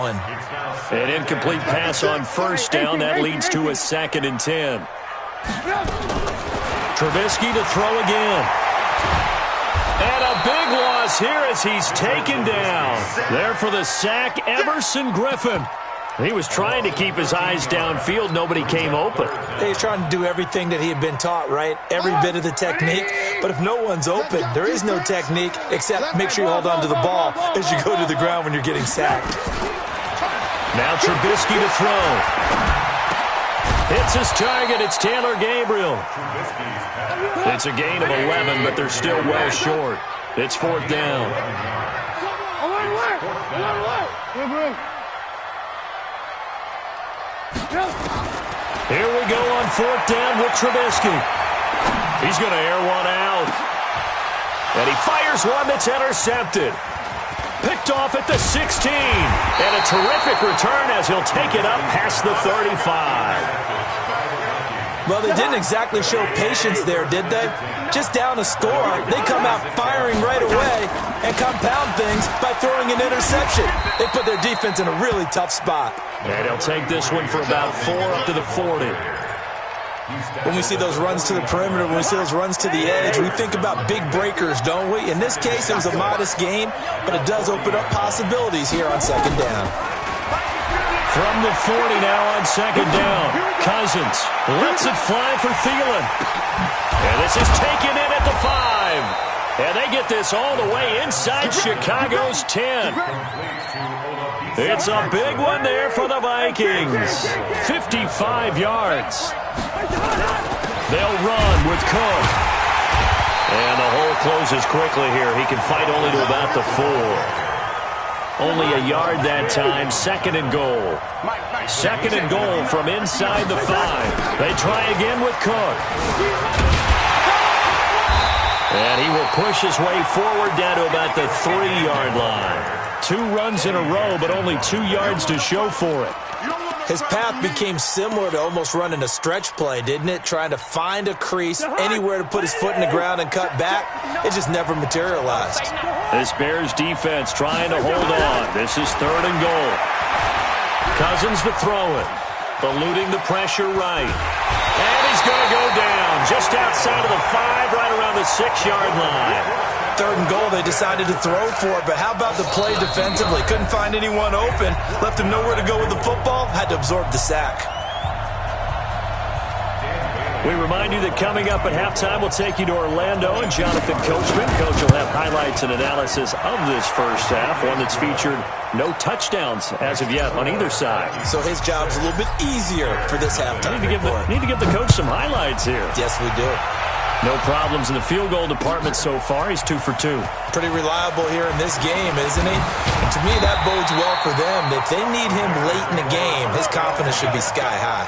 An incomplete pass on 1st down. That leads to a 2nd and 10. Trubisky to throw again. And a big loss here as he's taken down. There for the sack, Everson Griffin. He was trying to keep his eyes downfield. Nobody came open. He's trying to do everything that he had been taught, right? Every bit of the technique. But if no one's open, there is no technique except make sure you hold on to the ball as you go to the ground when you're getting sacked. Now Trubisky to throw. Hits his target. It's Taylor Gabriel. It's a gain of 11, but they're still well short. It's 4th down. Here we go on 4th down with Trubisky. He's going to air one out. And he fires one that's intercepted. Picked off at the 16. And a terrific return as he'll take it up past the 35. Well, they didn't exactly show patience there, did they? Just down a score, they come out firing right away and compound things by throwing an interception. They put their defense in a really tough spot. And he'll take this one for about 4 up to the 40. When we see those runs to the perimeter, when we see those runs to the edge, we think about big breakers, don't we? In this case, it was a modest gain, but it does open up possibilities here on 2nd down. From the 40 now on 2nd down. Cousins lets it fly for Thielen. And this is taken in at the 5. And they get this all the way inside Chicago's 10. It's a big one there for the Vikings. 55 yards. They'll run with Cook. And the hole closes quickly here. He can fight only to about the 4. Only a yard that time. Second and goal. Second and goal from inside the 5. They try again with Cook. And he will push his way forward down to about the 3-yard line. 2 runs in a row, but only 2 yards to show for it. His path became similar to almost running a stretch play, didn't it? Trying to find a crease, anywhere to put his foot in the ground and cut back. It just never materialized. This Bears defense trying to hold on. This is 3rd and goal. Cousins to throw it. Eluding the pressure right. And he's going to go down just outside of the 5, right around the 6-yard line. 3rd and goal, they decided to throw for it, but how about the play defensively? Couldn't find anyone open, left him nowhere to go with the football, had to absorb the sack. We remind you that coming up at halftime, we'll take you to Orlando and Jonathan Coachman. Coach will have highlights and analysis of this first half, one that's featured no touchdowns as of yet on either side. So his job's a little bit easier for this halftime. Need to give the coach some highlights here. Yes, we do. No problems in the field goal department so far. He's 2 for 2. Pretty reliable here in this game, isn't he? And to me, that bodes well for them. If they need him late in the game, his confidence should be sky high.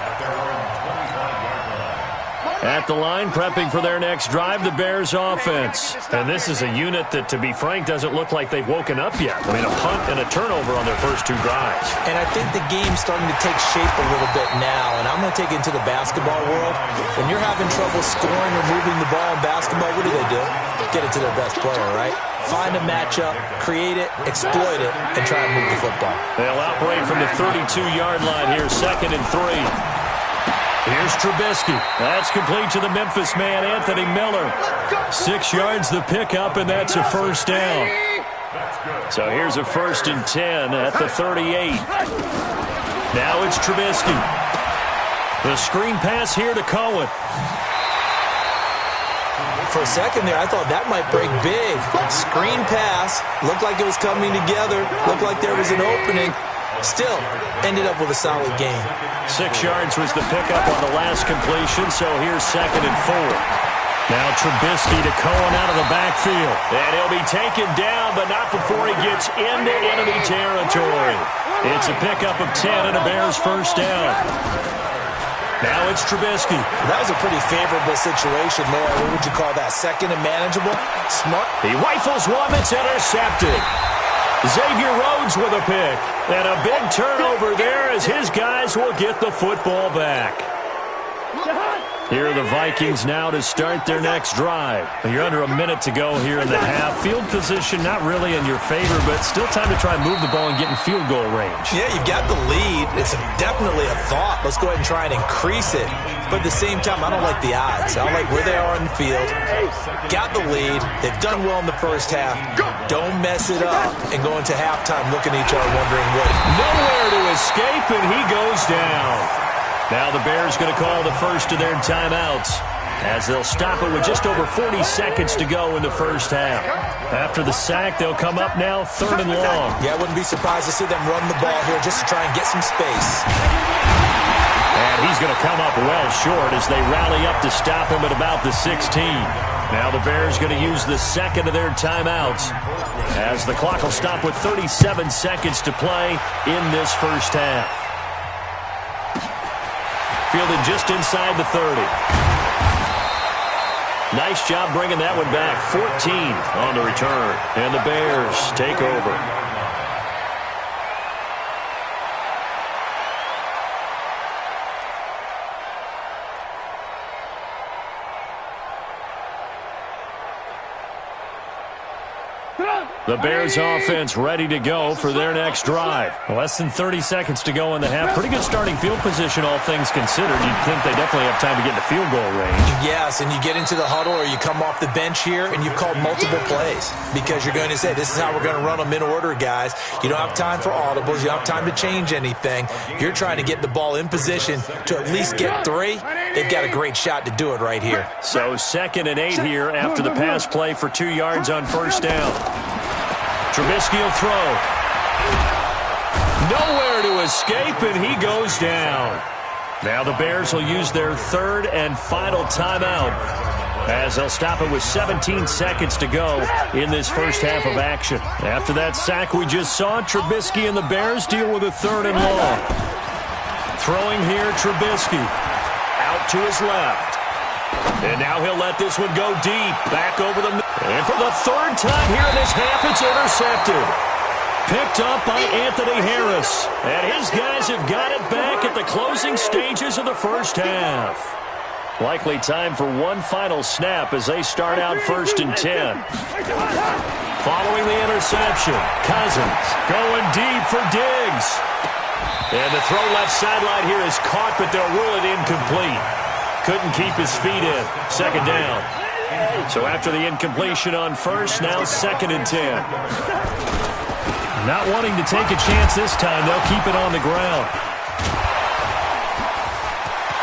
At the line, prepping for their next drive, the Bears offense. And this is a unit that, to be frank, doesn't look like they've woken up yet. I mean, a punt and a turnover on their first 2 drives. And I think the game's starting to take shape a little bit now. And I'm going to take it into the basketball world. When you're having trouble scoring or moving the ball in basketball, what do? Get it to their best player, right? Find a matchup, create it, exploit it, and try to move the football. They'll operate from the 32-yard line here, 2nd and 3. Here's Trubisky. That's complete to the Memphis man, Anthony Miller. 6 yards the pickup, and that's a first down. So here's a 1st and 10 at the 38. Now it's Trubisky. The screen pass here to Cohen. For a second there, I thought that might break big. Screen pass. Looked like it was coming together. Looked like there was an opening. Still, ended up with a solid game. 6 yards was the pickup on the last completion, so here's 2nd and 4. Now Trubisky to Cohen out of the backfield. And he'll be taken down, but not before he gets into enemy territory. It's a pickup of 10 and a Bears first down. Now it's Trubisky. That was a pretty favorable situation there. What would you call that? 2nd and manageable? Smart. He rifles one that's intercepted. Xavier Rhodes with a pick. And a big turnover there as his guys will get the football back. Here are the Vikings now to start their next drive. You're under a minute to go here in the half. Field position not really in your favor, but still time to try and move the ball and get in field goal range. Yeah, you've got the lead. It's definitely a thought. Let's go ahead and try and increase it. But at the same time, I don't like the odds. I don't like where they are in the field. Got the lead. They've done well in the first half. Don't mess it up and go into halftime looking at each other wondering what. Nowhere to escape, and he goes down. Now the Bears going to call the first of their timeouts as they'll stop it with just over 40 seconds to go in the first half. After the sack, they'll come up now 3rd and long. Yeah, I wouldn't be surprised to see them run the ball here just to try and get some space. And he's going to come up well short as they rally up to stop him at about the 16. Now the Bears going to use the second of their timeouts as the clock will stop with 37 seconds to play in this first half. Fielded just inside the 30. Nice job bringing that one back. 14 on the return. And the Bears take over. The Bears offense ready to go for their next drive. Less than 30 seconds to go in the half. Pretty good starting field position, all things considered. You'd think they definitely have time to get in the field goal range. Yes, and you get into the huddle or you come off the bench here and you've called multiple plays because you're going to say, this is how we're going to run them in order, guys. You don't have time for audibles. You don't have time to change anything. You're trying to get the ball in position to at least get 3. They've got a great shot to do it right here. So 2nd and 8 here after the pass play for 2 yards on first down. Trubisky will throw. Nowhere to escape, and he goes down. Now the Bears will use their third and final timeout as they'll stop it with 17 seconds to go in this first half of action. After that sack we just saw, Trubisky and the Bears deal with a third and long. Throwing here, Trubisky out to his left. And now he'll let this one go deep, back over the middle. And for the third time here in this half, it's intercepted. Picked up by Anthony Harris. And his guys have got it back at the closing stages of the first half. Likely time for one final snap as they start out 1st and 10. Following the interception, Cousins going deep for Diggs. And the throw left sideline here is caught, but they'll rule it incomplete. Couldn't keep his feet in. 2nd down. So after the incompletion on 1st, now 2nd and 10. Not wanting to take a chance this time, they'll keep it on the ground.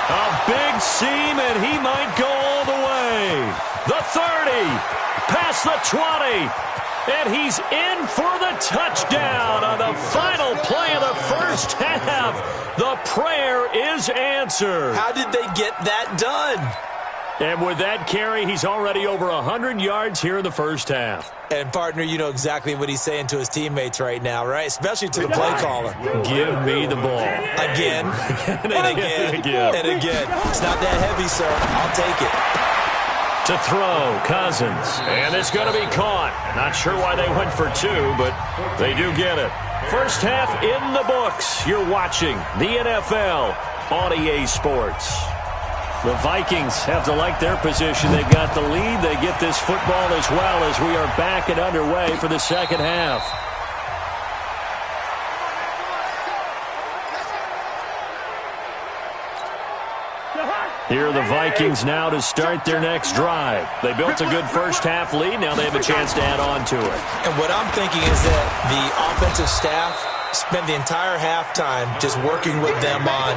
A big seam, and he might go all the way. The 30, past the 20, and he's in for the touchdown on the final play of the first half. The prayer is answered. How did they get that done? And with that carry, he's already over 100 yards here in the first half. And, partner, you know exactly what he's saying to his teammates right now, right? Especially to the play caller. Give me the ball. Again, and again, and again. It's not that heavy, sir. I'll take it. To throw, Cousins. And it's going to be caught. Not sure why they went for 2, but they do get it. First half in the books. You're watching the NFL on EA Sports. The Vikings have to like their position. They've got the lead. They get this football as well as we are back and underway for the second half. Here are the Vikings now to start their next drive. They built a good first half lead. Now they have a chance to add on to it. And what I'm thinking is that the offensive staff spend the entire halftime just working with them on,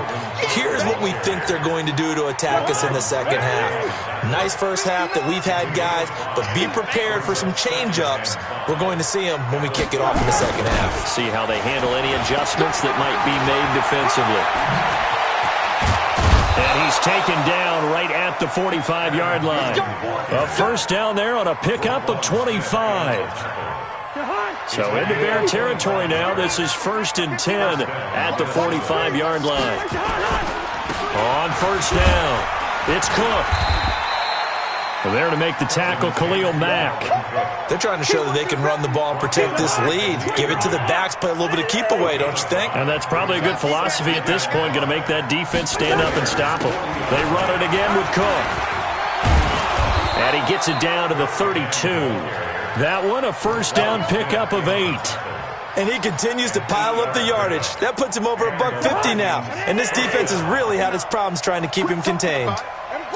here's what we think they're going to do to attack us in the second half. Nice first half that we've had, guys, but be prepared for some change-ups. We're going to see them when we kick it off in the second half. See how they handle any adjustments that might be made defensively. And he's taken down right at the 45-yard line. A first down there on a pickup of 25. So into Bear territory now. This is 1st and 10 at the 45-yard line. On first down, it's Cook. There to make the tackle, Khalil Mack. They're trying to show that they can run the ball and protect this lead. Give it to the backs, play a little bit of keep away, don't you think? And that's probably a good philosophy at this point, going to make that defense stand up and stop them. They run it again with Cook. And he gets it down to the 32. That one, a first down pickup of 8. And he continues to pile up the yardage. That puts him over $150 now. And this defense has really had its problems trying to keep him contained.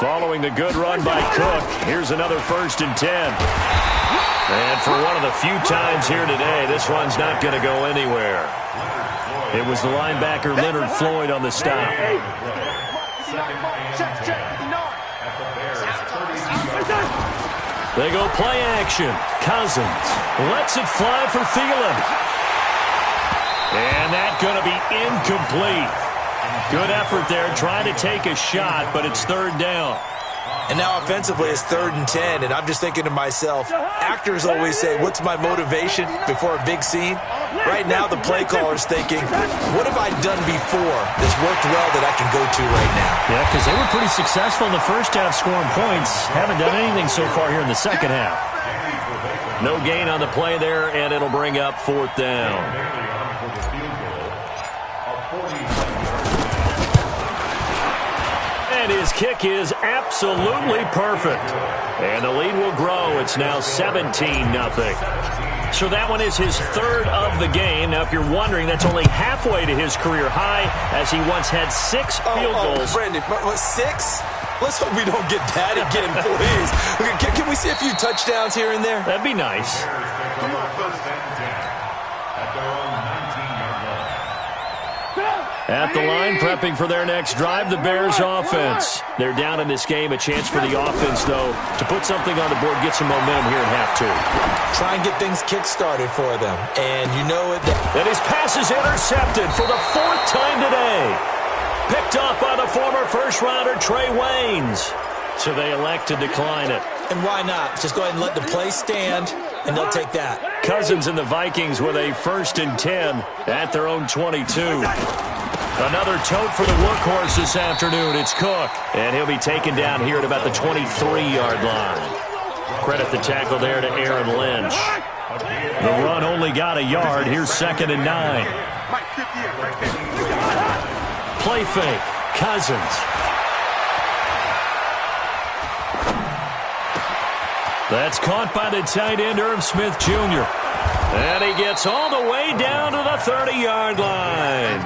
Following the good run by Cook, here's another 1st and 10. And for one of the few times here today, this one's not going to go anywhere. It was the linebacker Leonard Floyd on the stop. They go play action. Cousins lets it fly for Thielen. And that's going to be incomplete. Good effort there, trying to take a shot, but it's 3rd down. And now offensively it's 3rd and 10, and I'm just thinking to myself, actors always say, what's my motivation before a big scene? Right now the play caller's thinking, what have I done before that's worked well that I can go to right now? Yeah, because they were pretty successful in the first half scoring points. Haven't done anything so far here in the second half. No gain on the play there, and it'll bring up 4th down. And his kick is absolutely perfect. And the lead will grow. It's now 17-0. So that one is his 3rd of the game. Now, if you're wondering, that's only halfway to his career high, as he once had 6 field goals. Brandon, what, 6? Let's hope we don't get that again, please. Can we see a few touchdowns here and there? That'd be nice. At the line, prepping for their next drive, the Bears offense. They're down in this game. A chance for the offense, though, to put something on the board, get some momentum here in half 2. Try and get things kick-started for them. And you know it. And his pass is intercepted for the 4th time today. Picked off by the former first-rounder Trey Waynes. So they elect to decline it. And why not? Just go ahead and let the play stand, and they'll take that. Cousins and the Vikings with a 1st and 10 at their own 22. Another tote for the workhorse this afternoon. It's Cook. And he'll be taken down here at about the 23-yard line. Credit the tackle there to Aaron Lynch. The run only got a yard. Here's 2nd and 9. Play fake. Cousins. That's caught by the tight end, Irv Smith Jr. And he gets all the way down to the 30-yard line.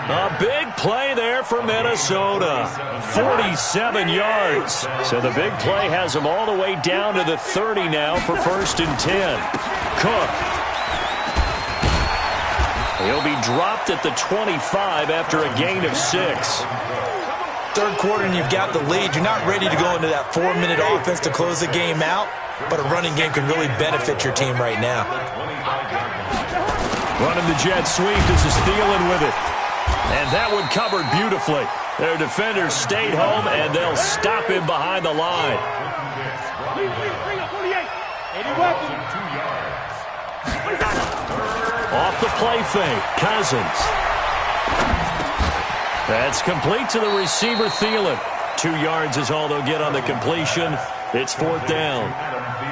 A big play there for Minnesota. 47 yards. So the big play has him all the way down to the 30 now for 1st and 10. Cook. He'll be dropped at the 25 after a gain of 6. Third quarter and you've got the lead. You're not ready to go into that 4-minute offense to close the game out, but a running game can really benefit your team right now. Running the jet sweep. This is Thielen with it. And that one covered beautifully. Their defenders stayed home, and they'll stop him behind the line. Off the play fake. Cousins. That's complete to the receiver, Thielen. 2 yards is all they'll get on the completion. It's 4th down.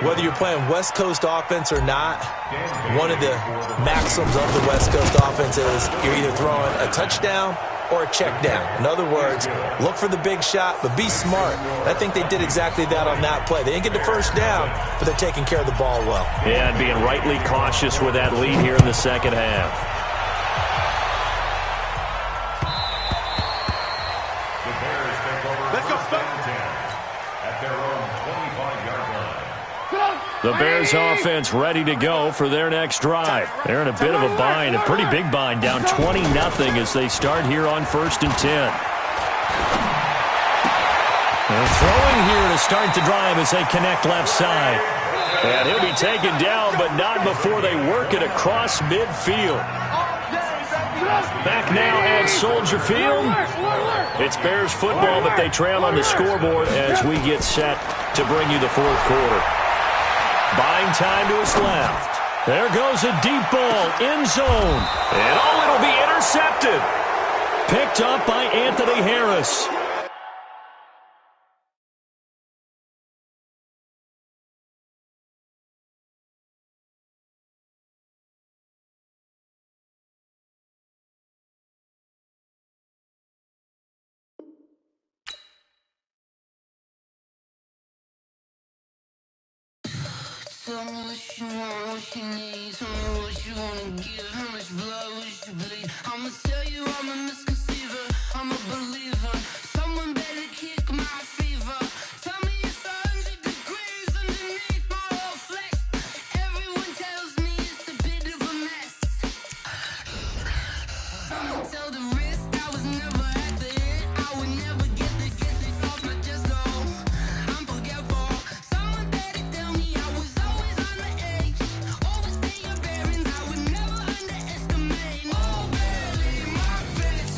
Whether you're playing West Coast offense or not, one of the maxims of the West Coast offense is you're either throwing a touchdown or a check down. In other words, look for the big shot, but be smart. I think they did exactly that on that play. They didn't get the first down, but they're taking care of the ball well. Yeah, and being rightly cautious with that lead here in the second half. The Bears offense ready to go for their next drive. They're in a bit of a bind, a pretty big bind, down 20-0 as they start here on 1st and 10. They're throwing here to start the drive as they connect left side. And he'll be taken down, but not before they work it across midfield. Back now at Soldier Field. It's Bears football, but they trail on the scoreboard as we get set to bring you the 4th quarter. Buying time to his left. There goes a deep ball, end zone. And it'll be intercepted. Picked up by Anthony Harris. Tell me what you want, what you need. Tell me what you wanna give. How much blood would you bleed? I'ma tell you I'm a misconceiver. I'm a believer. Someone better kick my fever. Tell me it's 100 degrees underneath my whole flesh. Everyone tells me it's a bit of a mess. I'ma tell the risk. I was never at the end. I would never get this off my chest. Oh, I'm forgetful. Someone better tell me I was always on the edge. Overstay your bearings. I would never underestimate. Oh, barely my best.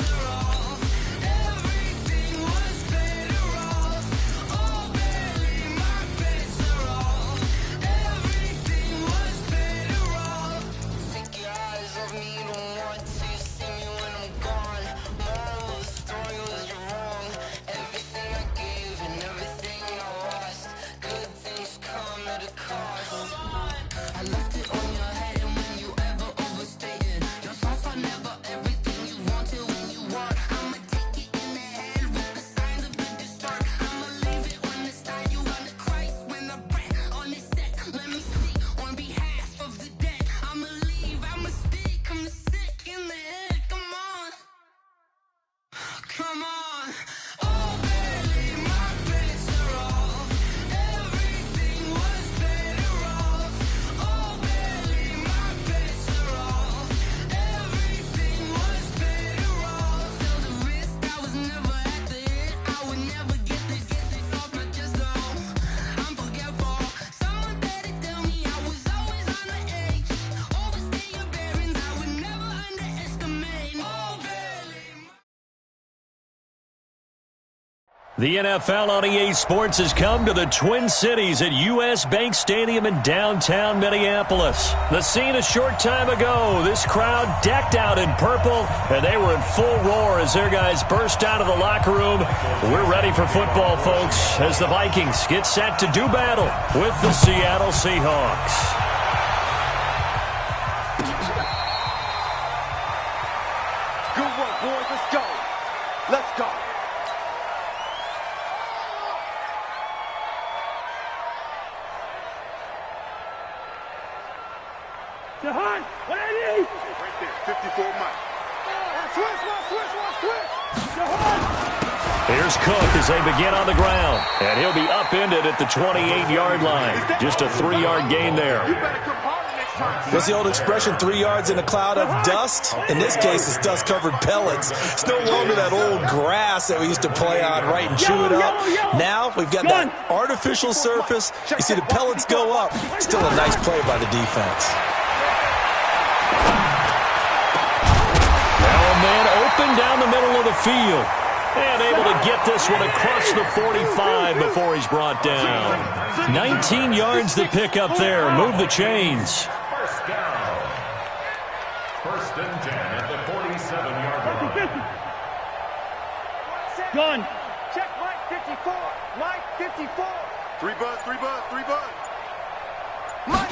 The NFL on EA Sports has come to the Twin Cities at U.S. Bank Stadium in downtown Minneapolis. The scene a short time ago, this crowd decked out in purple, and they were in full roar as their guys burst out of the locker room. We're ready for football, folks, as the Vikings get set to do battle with the Seattle Seahawks. Good work, boys. Let's go. Let's go. Jahan, what I need? Right there, 54 Mike. Switch. Jahan! Here's Cook as they begin on the ground, and he'll be upended at the 28-yard line. Just a 3-yard gain there. You better come harder next time. What's the old expression, 3 yards in a cloud of dust? In this case, it's dust-covered pellets. It's no longer that old grass that we used to play on, right, and chew it up. Now we've got that artificial surface. You see the pellets go up. Still a nice play by the defense. Now a man open down the middle of the field. And able to get this one across the 45 before he's brought down. 19 yards to pick up there. Move the chains. First down. First and 10 at the 47-yard line. Gun. Check Mike 54. Mike 54. Three buzz. Mike.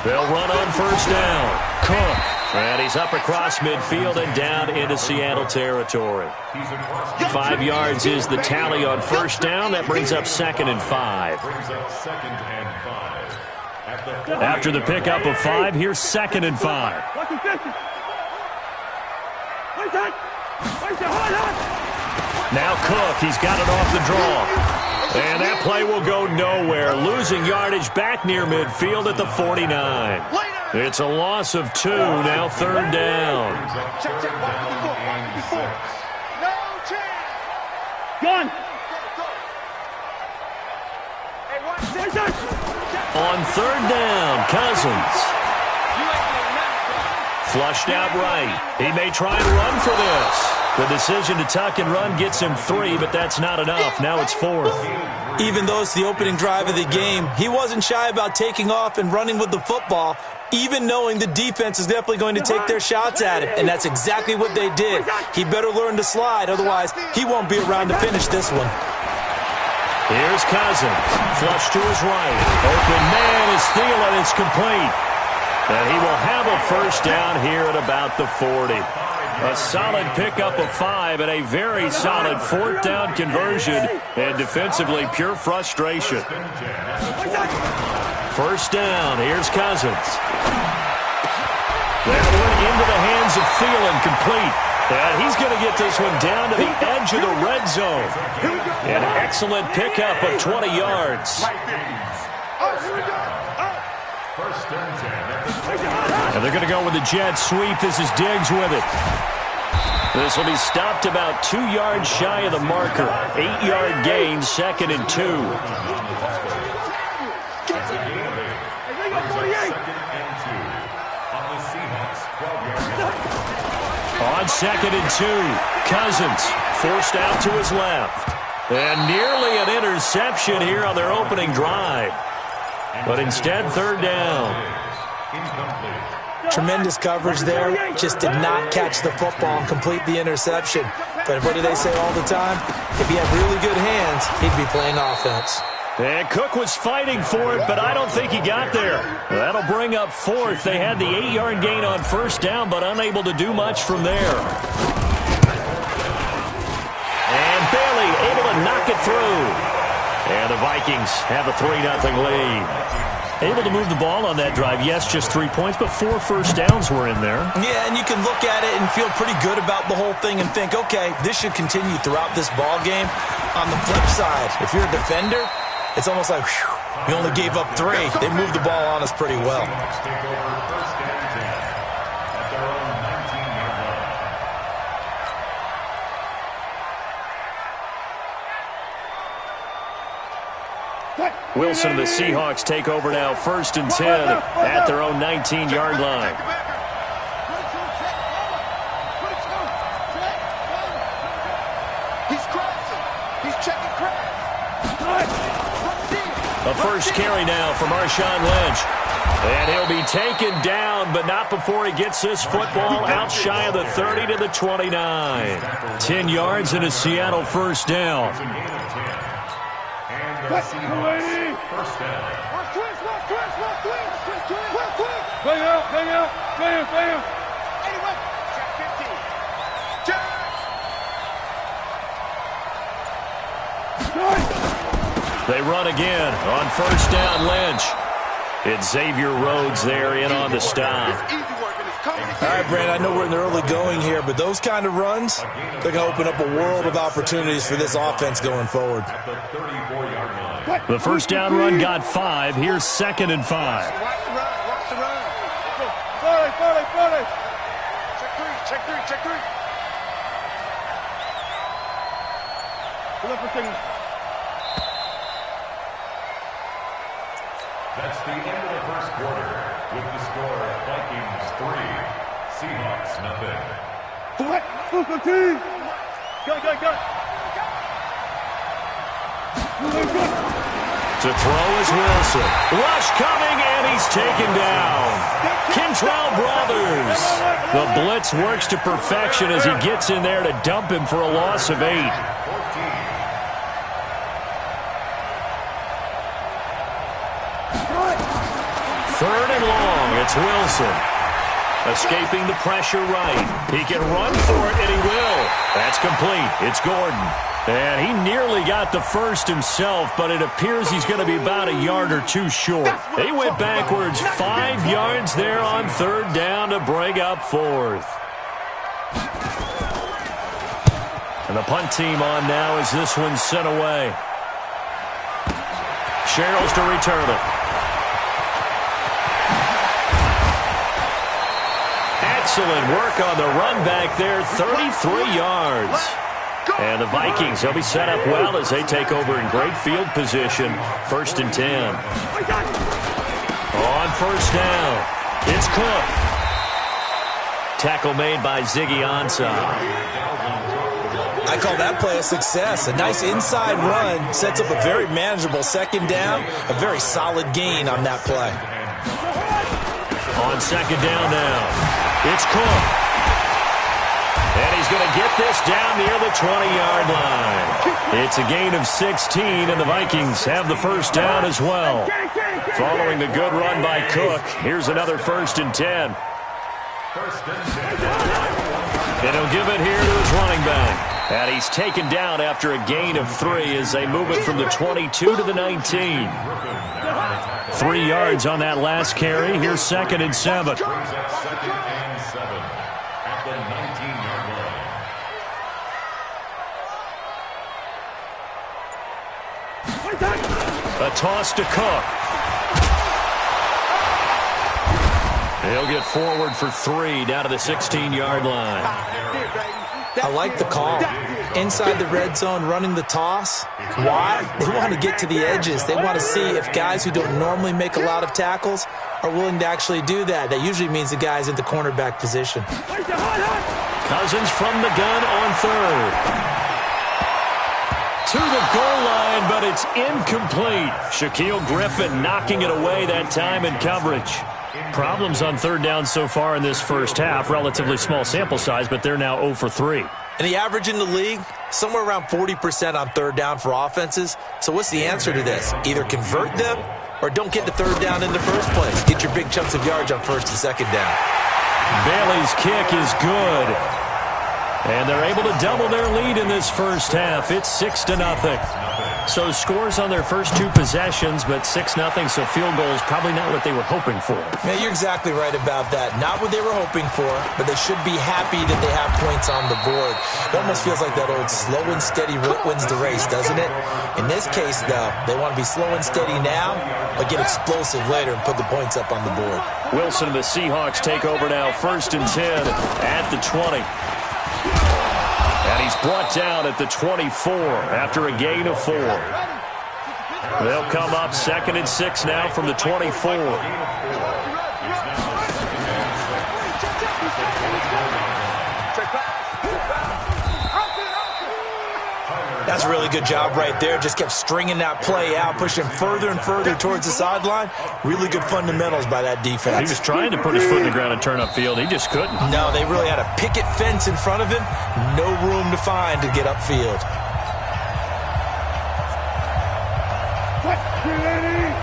They'll run on first down. Cook. And he's up across midfield and down into Seattle territory. 5 yards is the tally on first down. That brings up 2nd and 5. After the pickup of 5, here's 2nd and 5. Now Cook, he's got it off the draw. And that play will go nowhere. Losing yardage back near midfield at the 49. It's a loss of 2, now 3rd down. Check. 54. No chance. Gun. Hey, watch this. On 3rd down, Cousins. Flushed out right. He may try and run for this. The decision to tuck and run gets him 3, but that's not enough. Now it's 4th. Even though it's the opening drive of the game, he wasn't shy about taking off and running with the football, even knowing the defense is definitely going to take their shots at him, and that's exactly what they did. He better learn to slide, otherwise he won't be around to finish this one. Here's Cousins. Flush to his right. Open man is Thielen. It's complete. And he will have a first down here at about the 40. A solid pickup of 5 and a very solid 4th down conversion. And defensively, pure frustration. First down. Here's Cousins. That one into the hands of Thielen, complete. And he's going to get this one down to the edge of the red zone. An excellent pickup of 20 yards. And they're going to go with the jet sweep. This is Diggs with it. This will be stopped about 2 yards shy of the marker. 8-yard gain, 2nd and 2. On 2nd and 2, Cousins forced out to his left. And nearly an interception here on their opening drive. But instead, 3rd down. Tremendous coverage there. Just did not catch the football and complete the interception. But what do they say all the time? If he had really good hands, he'd be playing offense. And Cook was fighting for it, but I don't think he got there. That'll bring up 4th. They had the 8-yard gain on first down, but unable to do much from there. And Bailey able to knock it through. And the Vikings have a 3-0 lead. Able to move the ball on that drive. Yes, just 3 points, but 4 first downs were in there. Yeah, and you can look at it and feel pretty good about the whole thing and think, okay, this should continue throughout this ball game. On the flip side, if you're a defender, it's almost like, whew, you only gave up 3. They moved the ball on us pretty well. Wilson and the Seahawks take over now, 1st and 10 at their own 19-yard line. He's crossing. The first carry now for Marshawn Lynch. And he'll be taken down, but not before he gets this football out shy of the 30 to the 29. 10 yards and a Seattle first down. First down. Bang out. They run again on first down, Lynch. It's Xavier Rhodes there in on the stop. All right, Brand, I know we're in the early going here, but those kind of runs, they're going to open up a world of opportunities for this offense going forward. The first down run got 5. Here's 2nd and 5. Watch the run. Check three. That's the end of the first quarter with the score Vikings 3, Seahawks nothing. To throw is Wilson. Rush coming, and he's taken down. Kentrell Brothers. The blitz works to perfection as he gets in there to dump him for a loss of 8. 3rd and long. It's Wilson. Escaping the pressure right. He can run for it, and he will. That's complete. It's Gordon. And he nearly got the first himself, but it appears he's going to be about a yard or two short. He went backwards 5 yards there on 3rd down to bring up 4th. And the punt team on now as this one's sent away. Sherrills to return it. Excellent work on the run back there, 33 yards. And the Vikings, they'll be set up well as they take over in great field position. 1st and 10. On first down, it's Cook. Tackle made by Ziggy Ansah. I call that play a success. A nice inside run sets up a very manageable 2nd down. A very solid gain on that play. On 2nd down now, it's Cook. And he's going to get this down near the 20-yard line. It's a gain of 16, and the Vikings have the first down as well. Following the good run by Cook, here's another 1st and 10. And he'll give it here to his running back. And he's taken down after a gain of 3 as they move it from the 22 to the 19. 3 yards on that last carry. Here's 2nd and 7. A toss to Cook. He'll get forward for 3 down to the 16-yard line. I like the call. Inside the red zone, running the toss. Why? They want to get to the edges. They want to see if guys who don't normally make a lot of tackles are willing to actually do that. That usually means the guy's in the cornerback position. Cousins from the gun on 3rd. To the goal line, but it's incomplete. Shaquille Griffin knocking it away that time in coverage. Problems on 3rd down so far in this first half. Relatively small sample size, but they're now 0 for 3. And the average in the league, somewhere around 40% on 3rd down for offenses. So what's the answer to this? Either convert them or don't get the 3rd down in the first place. Get your big chunks of yards on 1st and 2nd down. Bailey's kick is good. And they're able to double their lead in this first half. It's 6-0. So scores on their first 2 possessions, but 6-0, so field goal is probably not what they were hoping for. Yeah, you're exactly right about that. Not what they were hoping for, but they should be happy that they have points on the board. It almost feels like that old slow and steady wins the race, doesn't it? In this case, though, they want to be slow and steady now, but get explosive later and put the points up on the board. Wilson and the Seahawks take over now, 1st and 10 at the 20. And he's brought down at the 24 after a gain of 4. They'll come up 2nd and 6 now from the 24. That's a really good job right there. Just kept stringing that play out, pushing further and further towards the sideline. Really good fundamentals by that defense. He was trying to put his foot in the ground and turn upfield. He just couldn't. No, they really had a picket fence in front of him. No room to find to get upfield.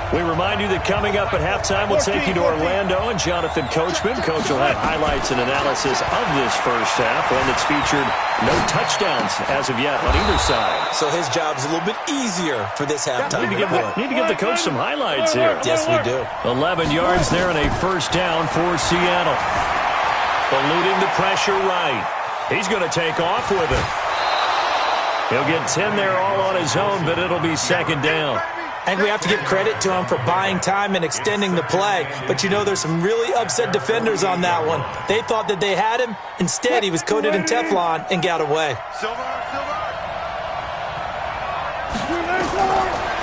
We remind you that coming up at halftime, we'll take you to Orlando and Jonathan Coachman. Coach will have highlights and analysis of this first half, one that's featured no touchdowns as of yet on either side. So his job's a little bit easier for this halftime. Need to give the coach some highlights here. Yes, we do. 11 yards there and a first down for Seattle. Eluding the pressure right. He's going to take off with it. He'll get 10 there all on his own, but it'll be second down. I think we have to give credit to him for buying time and extending the play. But, you know, there's some really upset defenders on that one. They thought that they had him. Instead, he was coated in Teflon and got away.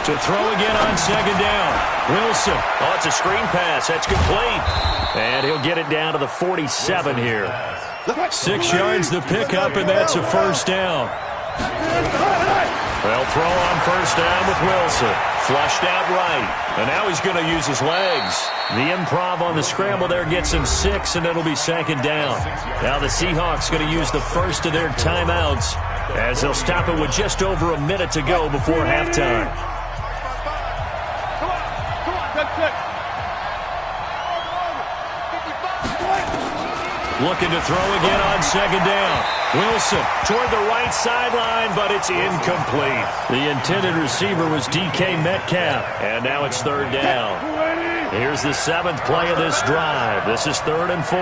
To throw again on second down. Wilson. Oh, it's a screen pass. That's complete. And he'll get it down to the 47 here. 6 yards the pickup, and that's a first down. They'll throw on first down with Wilson. Flushed out right. And now he's going to use his legs. The improv on the scramble there gets him 6, and it'll be second down. Now the Seahawks going to use the first of their timeouts as they'll stop it with just over a minute to go before halftime. Looking to throw again on second down. Wilson toward the right sideline, but it's incomplete. The intended receiver was DK Metcalf, and now it's third down. Here's the 7th play of this drive. This is 3rd and 4.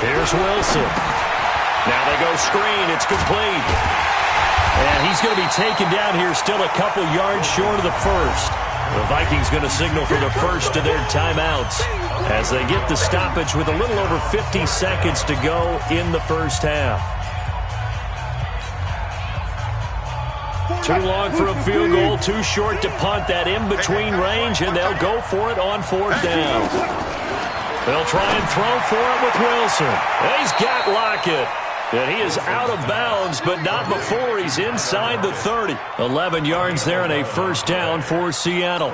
Here's Wilson. Now they go screen. It's complete. And he's going to be taken down here still a couple yards short of the first. The Vikings going to signal for the first of their timeouts as they get the stoppage with a little over 50 seconds to go in the first half. Too long for a field goal, too short to punt. That in-between range, and they'll go for it on 4th down. They'll try and throw for it with Wilson. He's got Lockett. And he is out of bounds, but not before he's inside the 30. 11 yards there and a first down for Seattle.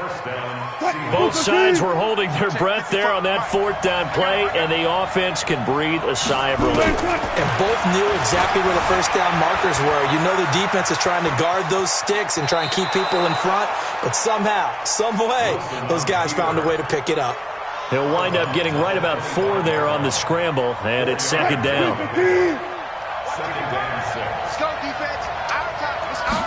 Both sides were holding their breath there on that 4th down play, and the offense can breathe a sigh of relief. And both knew exactly where the first down markers were. You know the defense is trying to guard those sticks and try and keep people in front, but somehow, some way, those guys found a way to pick it up. He'll wind up getting right about 4 there on the scramble, and it's second down. Let's go, defense. Out of time. It's out.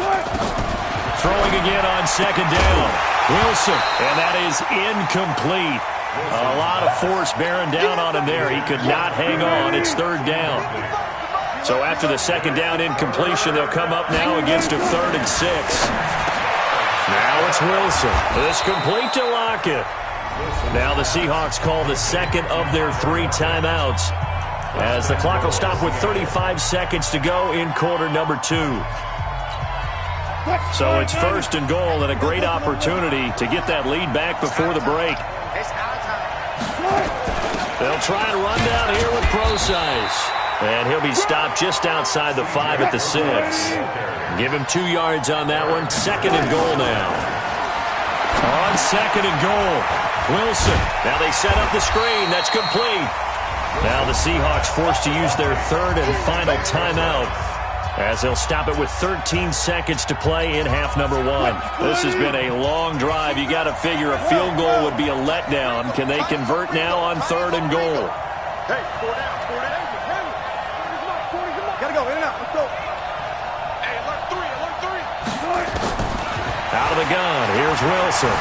Throwing again on second down. Wilson, and that is incomplete. A lot of force bearing down on him there. He could not hang on. It's 3rd down. So after the second down incompletion, they'll come up now against a 3rd and 6. Now it's Wilson. This complete to Lockett. Now the Seahawks call the second of their 3 timeouts, as the clock will stop with 35 seconds to go in quarter number 2. So it's 1st and goal, and a great opportunity to get that lead back before the break. They'll try and run down here with Procise. And he'll be stopped just outside the 5 at the 6. Give him 2 yards on that one. 2nd and goal now. On 2nd and goal, Wilson. Now they set up the screen. That's complete. Now the Seahawks forced to use their 3rd and final timeout, as they'll stop it with 13 seconds to play in half number 1. This has been a long drive. You got to figure a field goal would be a letdown. Can they convert now on 3rd and goal? Hey, 4 down. Gotta go, in and out. Let's go. Hey, alert 3. Out of the gun, here's Wilson.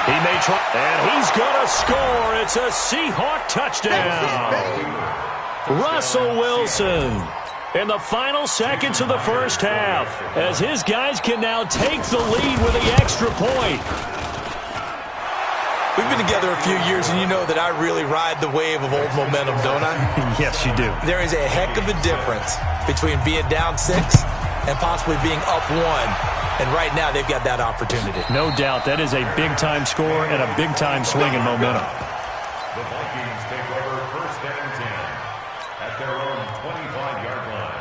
He may try, and he's going to score. It's a Seahawk touchdown. Russell Wilson in the final seconds of the first half, as his guys can now take the lead with the extra point. We've been together a few years, and you know that I really ride the wave of old momentum, don't I? Yes, you do. There is a heck of a difference between being down 6 and possibly being up 1. And right now, they've got that opportunity. No doubt. That is a big-time score and a big-time swing in momentum. The Vikings take over 1st and 10 at their own 25-yard line.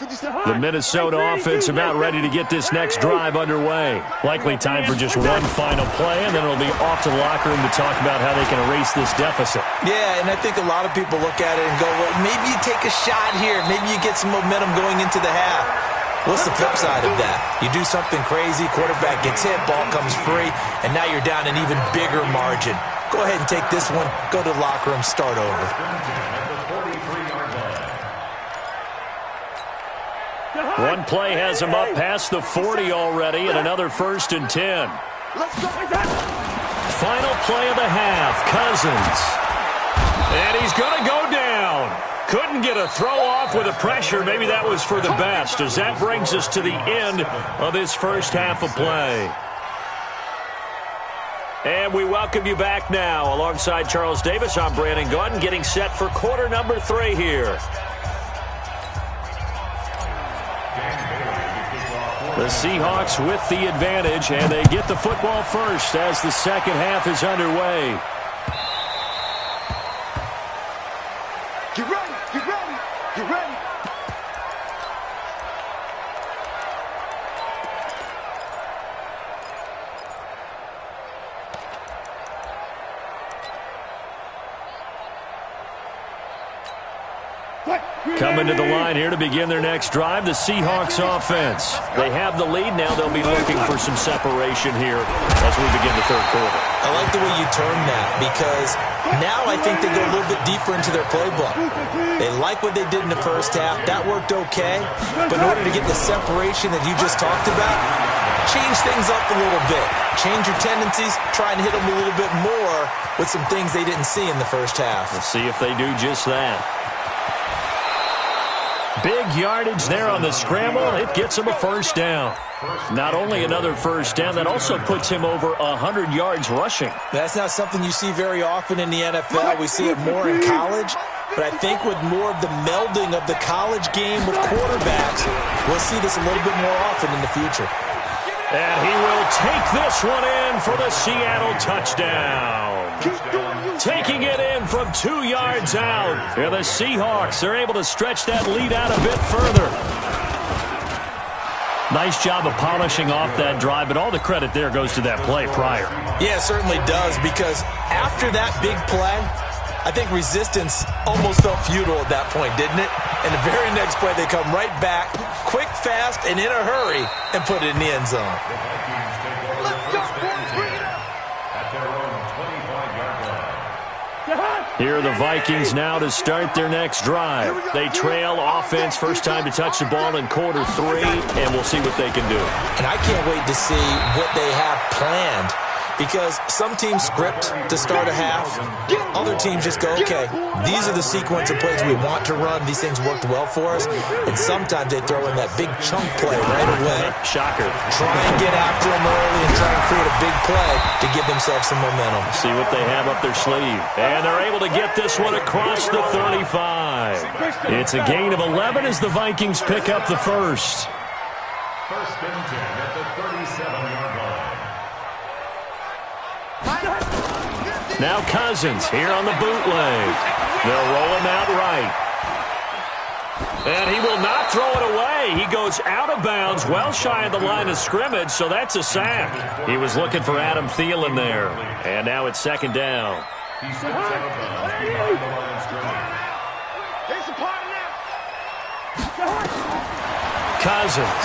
The Minnesota offense about ready to get this next drive underway. Likely time for just one final play, and then it'll be off to the locker room to talk about how they can erase this deficit. Yeah, and I think a lot of people look at it and go, well, maybe you take a shot here. Maybe you get some momentum going into the half. What's the flip side of that? You do something crazy, quarterback gets hit, ball comes free, and now you're down an even bigger margin. Go ahead and take this one, go to the locker room, start over. One play has him up past the 40 already, and another 1st and 10. Final play of the half, Cousins. And he's going to go down. Couldn't get a throw off with the pressure. Maybe that was for the best, as that brings us to the end of this first half of play. And we welcome you back now. Alongside Charles Davis, I'm Brandon Gaudin, getting set for quarter number 3 here. The Seahawks with the advantage, and they get the football first as the second half is underway. Get ready, get ready, get ready. Coming to the line here to begin their next drive, the Seahawks offense. They have the lead. Now they'll be looking for some separation here as we begin the third quarter. I like the way you term that, because now I think they go a little bit deeper into their playbook. They like what they did in the first half. That worked okay. But in order to get the separation that you just talked about, change things up a little bit. Change your tendencies. Try and hit them a little bit more with some things they didn't see in the first half. We'll see if they do just that. Big yardage there on the scramble. It gets him a first down. Not only another first down, that also puts him over 100 yards rushing. That's not something you see very often in the NFL. We see it more in college. But I think with more of the melding of the college game with quarterbacks, we'll see this a little bit more often in the future. And he will take this one in for the Seattle touchdown. Taking it in from 2 yards out. And the Seahawks are able to stretch that lead out a bit further. Nice job of polishing off that drive, but all the credit there goes to that play prior. Yeah, it certainly does, because after that big play, I think resistance almost felt futile at that point, didn't it? And the very next play, they come right back, quick, fast, and in a hurry, and put it in the end zone. Let's go, boys, bring it up. At their own 25-yard line. Here are the Vikings now to start their next drive. They trail offense, first time to touch the ball in quarter 3, and we'll see what they can do. And I can't wait to see what they have planned, because some teams script to start a half. Other teams just go, okay, these are the sequence of plays we want to run. These things worked well for us. And sometimes they throw in that big chunk play right away. Shocker. Try and get after them early and try and create a big play to give themselves some momentum. See what they have up their sleeve. And they're able to get this one across the 35. It's a gain of 11 as the Vikings pick up the first. First and 10 at the 37-yard line. Now Cousins here on the bootleg. They'll roll him out right. And he will not throw it away. He goes out of bounds, well shy of the line of scrimmage, so that's a sack. He was looking for Adam Thielen there. And now it's second down. He steps out of bounds behind the line of scrimmage. There's a party now. Cousins.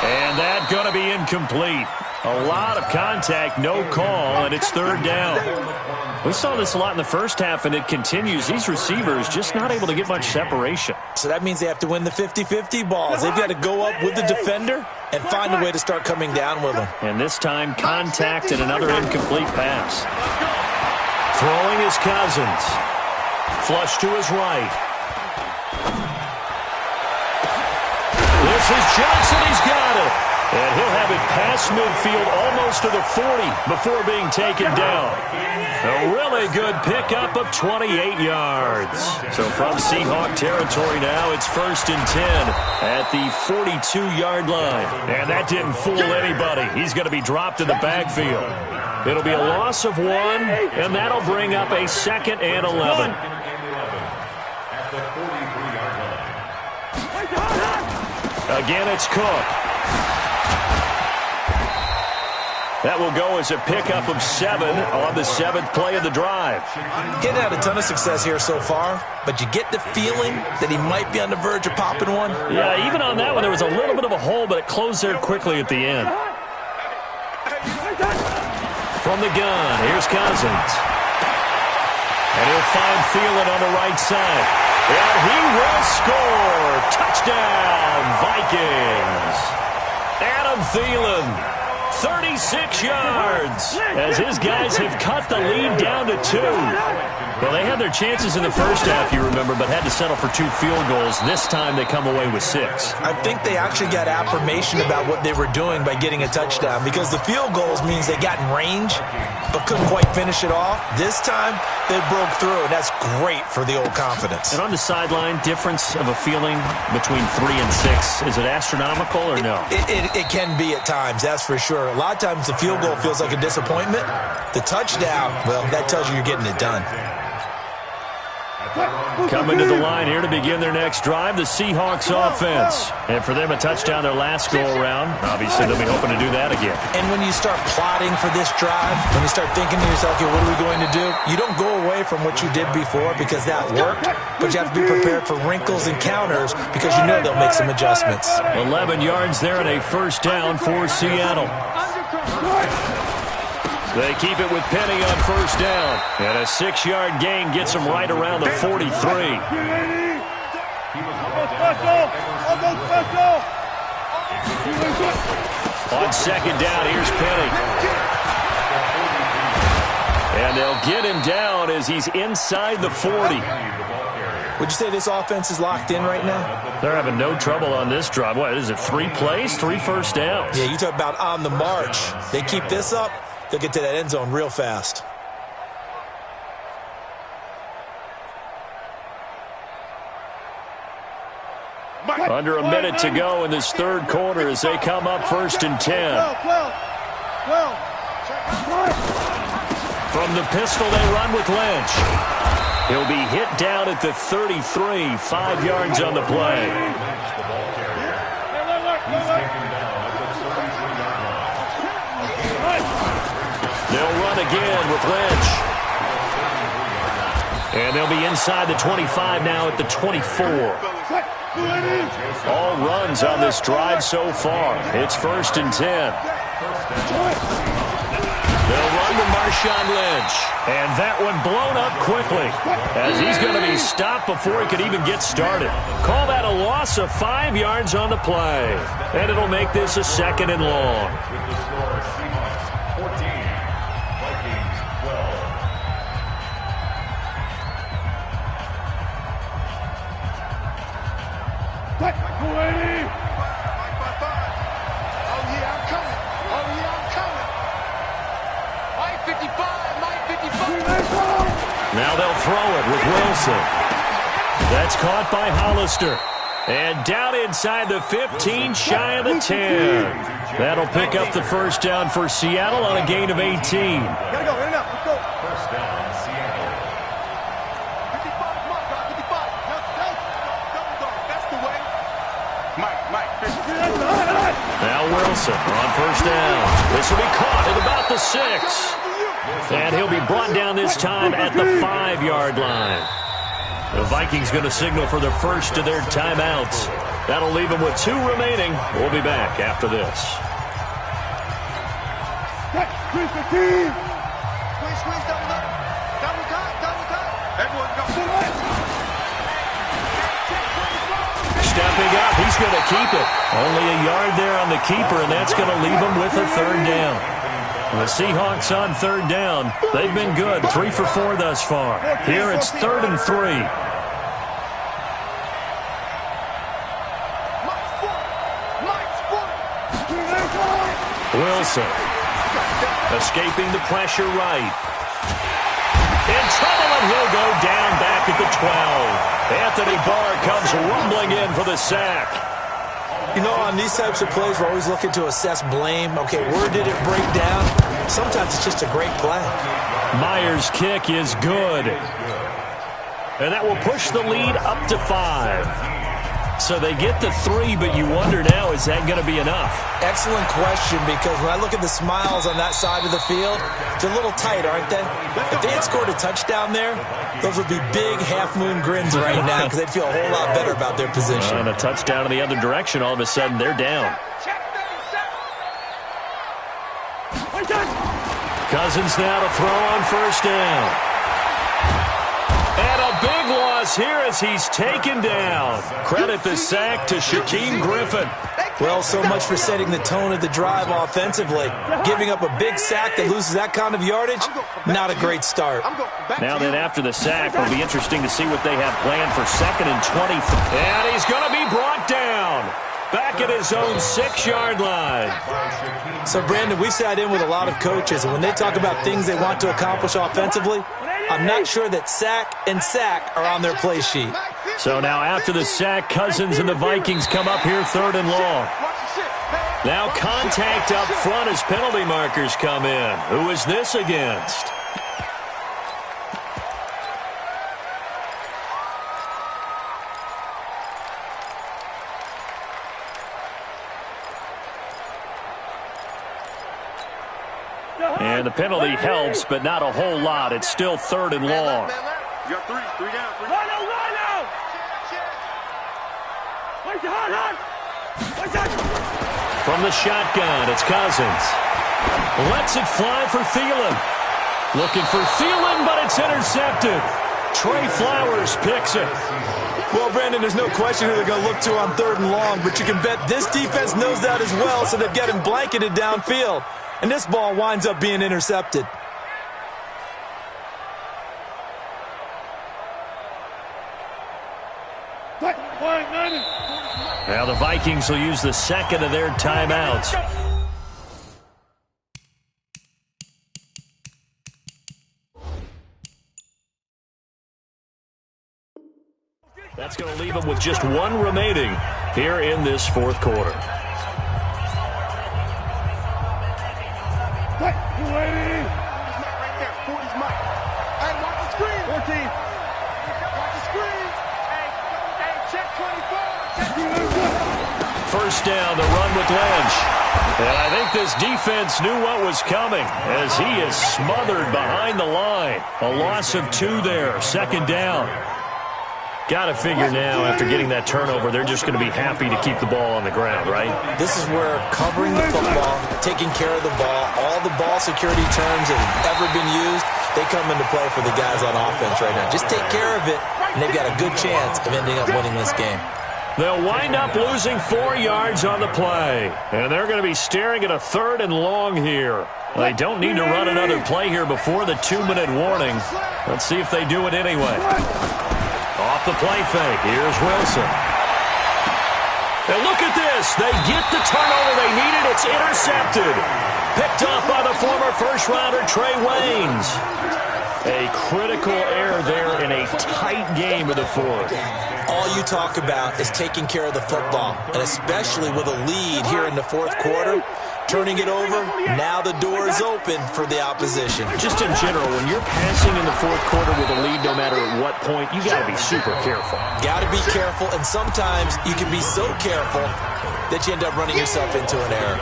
And that's going to be incomplete. A lot of contact, no call, and it's third down. We saw this a lot in the first half, and it continues. These receivers just not able to get much separation. So that means they have to win the 50-50 balls. They've got to go up with the defender and find a way to start coming down with them. And this time, contact and another incomplete pass. Throwing is Cousins. Flush to his right. This is Johnson. He's got it. And he'll have it past midfield almost to the 40 before being taken down. A really good pickup of 28 yards. So from Seahawk territory now, it's first and 10 at the 42-yard line. And that didn't fool anybody. He's going to be dropped in the backfield. It'll be a loss of 1, and that'll bring up a second and 11. the 43-yard line. Again, it's Cook. That will go as a pickup of 7 on the 7th play of the drive. Getting out a ton of success here so far, but you get the feeling that he might be on the verge of popping one. Yeah, even on that one, there was a little bit of a hole, but it closed there quickly at the end. From the gun, here's Cousins. And he'll find Thielen on the right side. And he will score. Touchdown, Vikings. Adam Thielen. 36 yards as his guys have cut the lead down to 2. Well, they had their chances in the first half, you remember, but had to settle for 2 field goals. This time they come away with 6. I think they actually got affirmation about what they were doing by getting a touchdown, because the field goals means they got in range but couldn't quite finish it off. This time they broke through, and that's great for the old confidence. And on the sideline, difference of a feeling between 3 and 6, is it astronomical or no? It can be at times, that's for sure. A lot of times the field goal feels like a disappointment. The touchdown, well, that tells you you're getting it done. Coming to the line here to begin their next drive, the Seahawks offense. And for them, a touchdown their last go-around. Obviously, they'll be hoping to do that again. And when you start plotting for this drive, when you start thinking to yourself, okay, what are we going to do? You don't go away from what you did before because that worked, but you have to be prepared for wrinkles and counters because you know they'll make some adjustments. 11 yards there and a first down for Seattle. They keep it with Penny on first down. And a 6-yard gain gets them right around the 43. On second down, here's Penny. And they'll get him down as he's inside the 40. Would you say this offense is locked in right now? They're having no trouble on this drive. What is it, 3 plays, 3 first downs? Yeah, you talk about on the march. They keep this up, they'll get to that end zone real fast. Under a minute to go in this third quarter as they come up first and 10. From the pistol, they run with Lynch. He'll be hit down at the 33, 5 yards on the play. They'll run again with Lynch. And they'll be inside the 25 now at the 24. All runs on this drive so far. It's first and 10. They'll run to Marshawn Lynch. And that one blown up quickly as he's going to be stopped before he could even get started. Call that a loss of 5 yards on the play. And it'll make this a second and long. With the score, Seahawks 14, Vikings 12. Now they'll throw it with Wilson. That's caught by Hollister. And down inside the 15, shy of the 10. That'll pick up the first down for Seattle on a gain of 18. Gotta go, in and out, let's go. First down, Seattle. 55, come on, dog, 55. Double dog, that's the way. Mike, 50. Now Wilson on first down. This will be caught at about the 6. And he'll be brought down this time at the 5-yard line. The Vikings going to signal for their first of their timeouts. That'll leave them with 2 remaining. We'll be back after this. Squeeze, double up. Double time. Everyone go. Stepping up, he's going to keep it. Only a yard there on the keeper, and that's going to leave him with a third down. The Seahawks on third down. They've been good, 3 for 4 thus far. Here it's 3rd and 3. Wilson escaping the pressure right. In trouble, and he'll go down back at the 12. Anthony Barr comes rumbling in for the sack. You know, on these types of plays, we're always looking to assess blame. Okay, where did it break down? Sometimes it's just a great play. Myers' kick is good. And that will push the lead up to 5. So they get the 3, but you wonder now, is that going to be enough? Excellent question, because when I look at the smiles on that side of the field, they're a little tight, aren't they? If they had scored a touchdown there, those would be big half-moon grins right now because they'd feel a whole lot better about their position. And a touchdown in the other direction, all of a sudden they're down. Cousins now to throw on first down. And a big loss here as he's taken down. Credit the sack to Shaquem Griffin. Well, so much for setting the tone of the drive offensively. Giving up a big sack that loses that kind of yardage, not a great start. Now then, after the sack, it'll be interesting to see what they have planned for 2nd and 20. And he's going to be brought down. Back at his own 6-yard line. So, Brandon, we sat in with a lot of coaches, and when they talk about things they want to accomplish offensively, I'm not sure that sack and sack are on their play sheet. So now after the sack, Cousins and the Vikings come up here 3rd and long. Now contact up front as penalty markers come in. Who is this against? And the penalty helps, but not a whole lot. It's still 3rd and long. You got 3 down. From the shotgun, it's Cousins. Lets it fly for Thielen. Looking for Thielen, but it's intercepted. Trey Flowers picks it. Well, Brandon, there's no question who they're going to look to on 3rd and long, but you can bet this defense knows that as well, so they've got him blanketed downfield. And this ball winds up being intercepted. Now the Vikings will use the 2nd of their timeouts. That's going to leave them with just 1 remaining here in this 4th quarter. First down, the run with Lynch. And I think this defense knew what was coming as he is smothered behind the line. A loss of 2 there, 2nd down. Got to figure now, after getting that turnover, they're just going to be happy to keep the ball on the ground, right? This is where covering the football, taking care of the ball, all the ball security terms that have ever been used, they come into play for the guys on offense right now. Just take care of it, and they've got a good chance of ending up winning this game. They'll wind up losing 4 yards on the play, and they're going to be staring at a 3rd and long here. They don't need to run another play here before the 2-minute warning. Let's see if they do it anyway. Off the play fake, here's Wilson. And look at this. They get the turnover they needed. It's intercepted. Picked up by the former first-rounder Trey Waynes. A critical error there in a tight game of the 4th. All you talk about is taking care of the football, and especially with a lead here in the 4th quarter, turning it over, now the door is open for the opposition. Just in general, when you're passing in the 4th quarter with a lead, no matter at what point, you got to be super careful. Got to be careful, and sometimes you can be so careful that you end up running yourself into an error.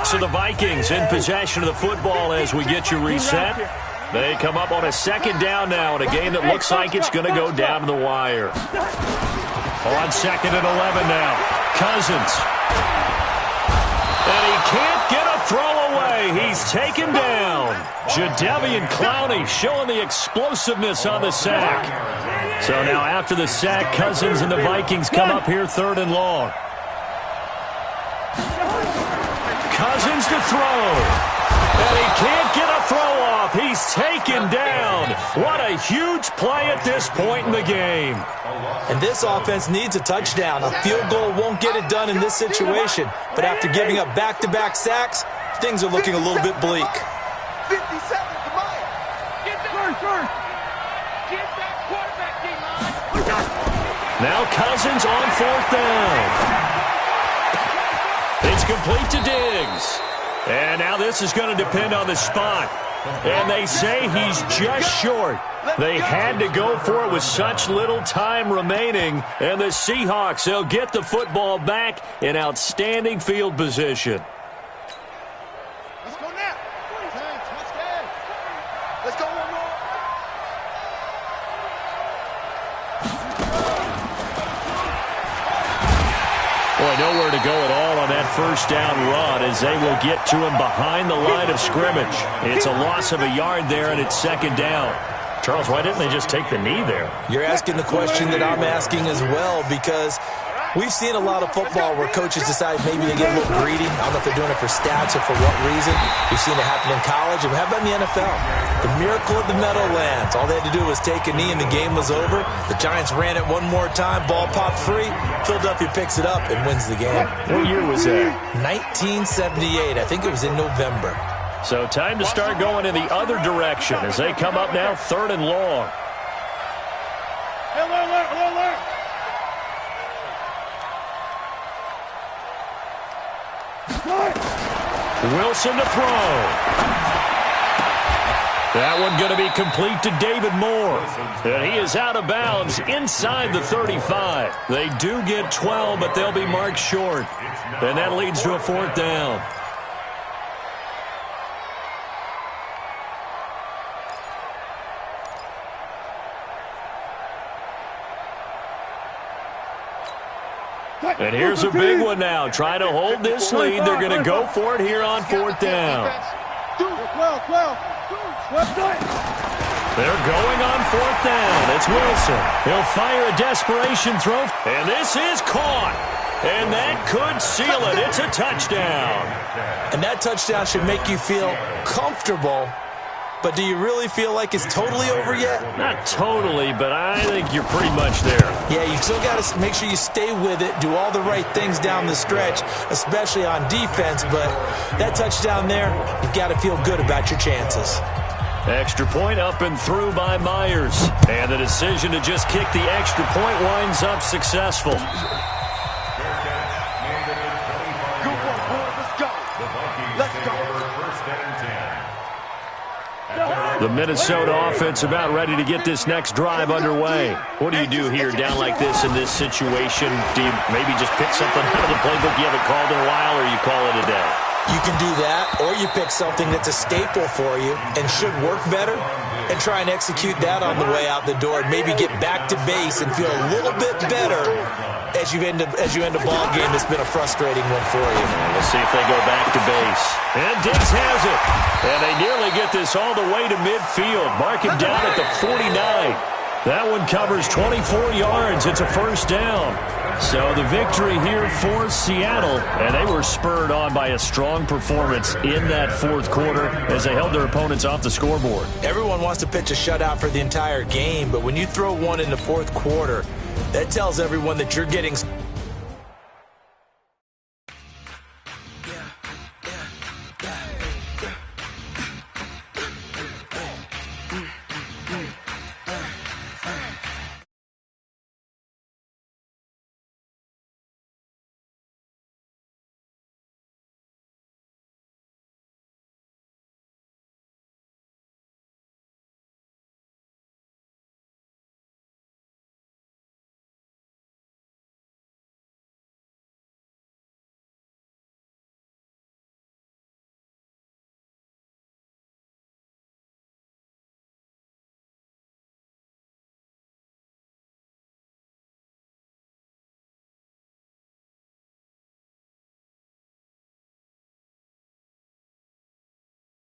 So the Vikings in possession of the football as we get you reset. They come up on a 2nd down now in a game that looks like it's going to go down to the wire. On 2nd and 11 now. Cousins. And he can't get a throw away. He's taken down. Jadeveon Clowney showing the explosiveness on the sack. So now after the sack, Cousins and the Vikings come up here 3rd and long. Cousins to throw. And he can't get a throw off. He's taken down. What a huge play at this point in the game. And this offense needs a touchdown. A field goal won't get it done in this situation. But after giving up back-to-back sacks, things are looking a little bit bleak. 57, come on. Get that quarterback, D-line. Now Cousins on 4th down. It's complete to Diggs. And now this is going to depend on the spot. And they say he's just short. They had to go for it with such little time remaining. And the Seahawks, they'll get the football back in outstanding field position. Let's go now. Let's go one more. Boy, nowhere to go at all on that first down run as they will get to him behind the line of scrimmage. It's a loss of a yard there, and it's second down. Charles, why didn't they just take the knee there? You're asking the question that I'm asking as well, because we've seen a lot of football where coaches decide maybe they get a little greedy. I don't know if they're doing it for stats or for what reason. We've seen it happen in college. And how about in the NFL? The miracle of the Meadowlands. All they had to do was take a knee and the game was over. The Giants ran it one more time. Ball popped free. Philadelphia picks it up and wins the game. What year was that? 1978. I think it was in November. So time to start going in the other direction as they come up now 3rd and long. Alert. Wilson to throw. That one going to be complete to David Moore. And he is out of bounds inside the 35. They do get 12, but they'll be marked short. And that leads to a 4th down. And here's a big one now. Trying to hold this lead. They're going to go for it here on 4th down. They're going on 4th down. It's Wilson. He'll fire a desperation throw. And this is caught. And that could seal it. It's a touchdown. And that touchdown should make you feel comfortable. But do you really feel like it's totally over yet? Not totally, but I think you're pretty much there. Yeah, you still got to make sure you stay with it, do all the right things down the stretch, especially on defense. But that touchdown there, you've got to feel good about your chances. Extra point up and through by Myers. And the decision to just kick the extra point winds up successful. The Minnesota offense about ready to get this next drive underway. What do you do here down like this in this situation? Do you maybe just pick something out of the playbook you haven't called in a while, or you call it a day? You can do that, or you pick something that's a staple for you and should work better and try and execute that on the way out the door and maybe get back to base and feel a little bit better as you end a ball game that's been a frustrating one for you. We'll see if they go back to base. And Diggs has it. And they nearly get this all the way to midfield. Mark him down at the 49. That one covers 24 yards. It's a 1st down. So the victory here for Seattle, and they were spurred on by a strong performance in that 4th quarter as they held their opponents off the scoreboard. Everyone wants to pitch a shutout for the entire game, but when you throw one in the 4th quarter, that tells everyone that you're getting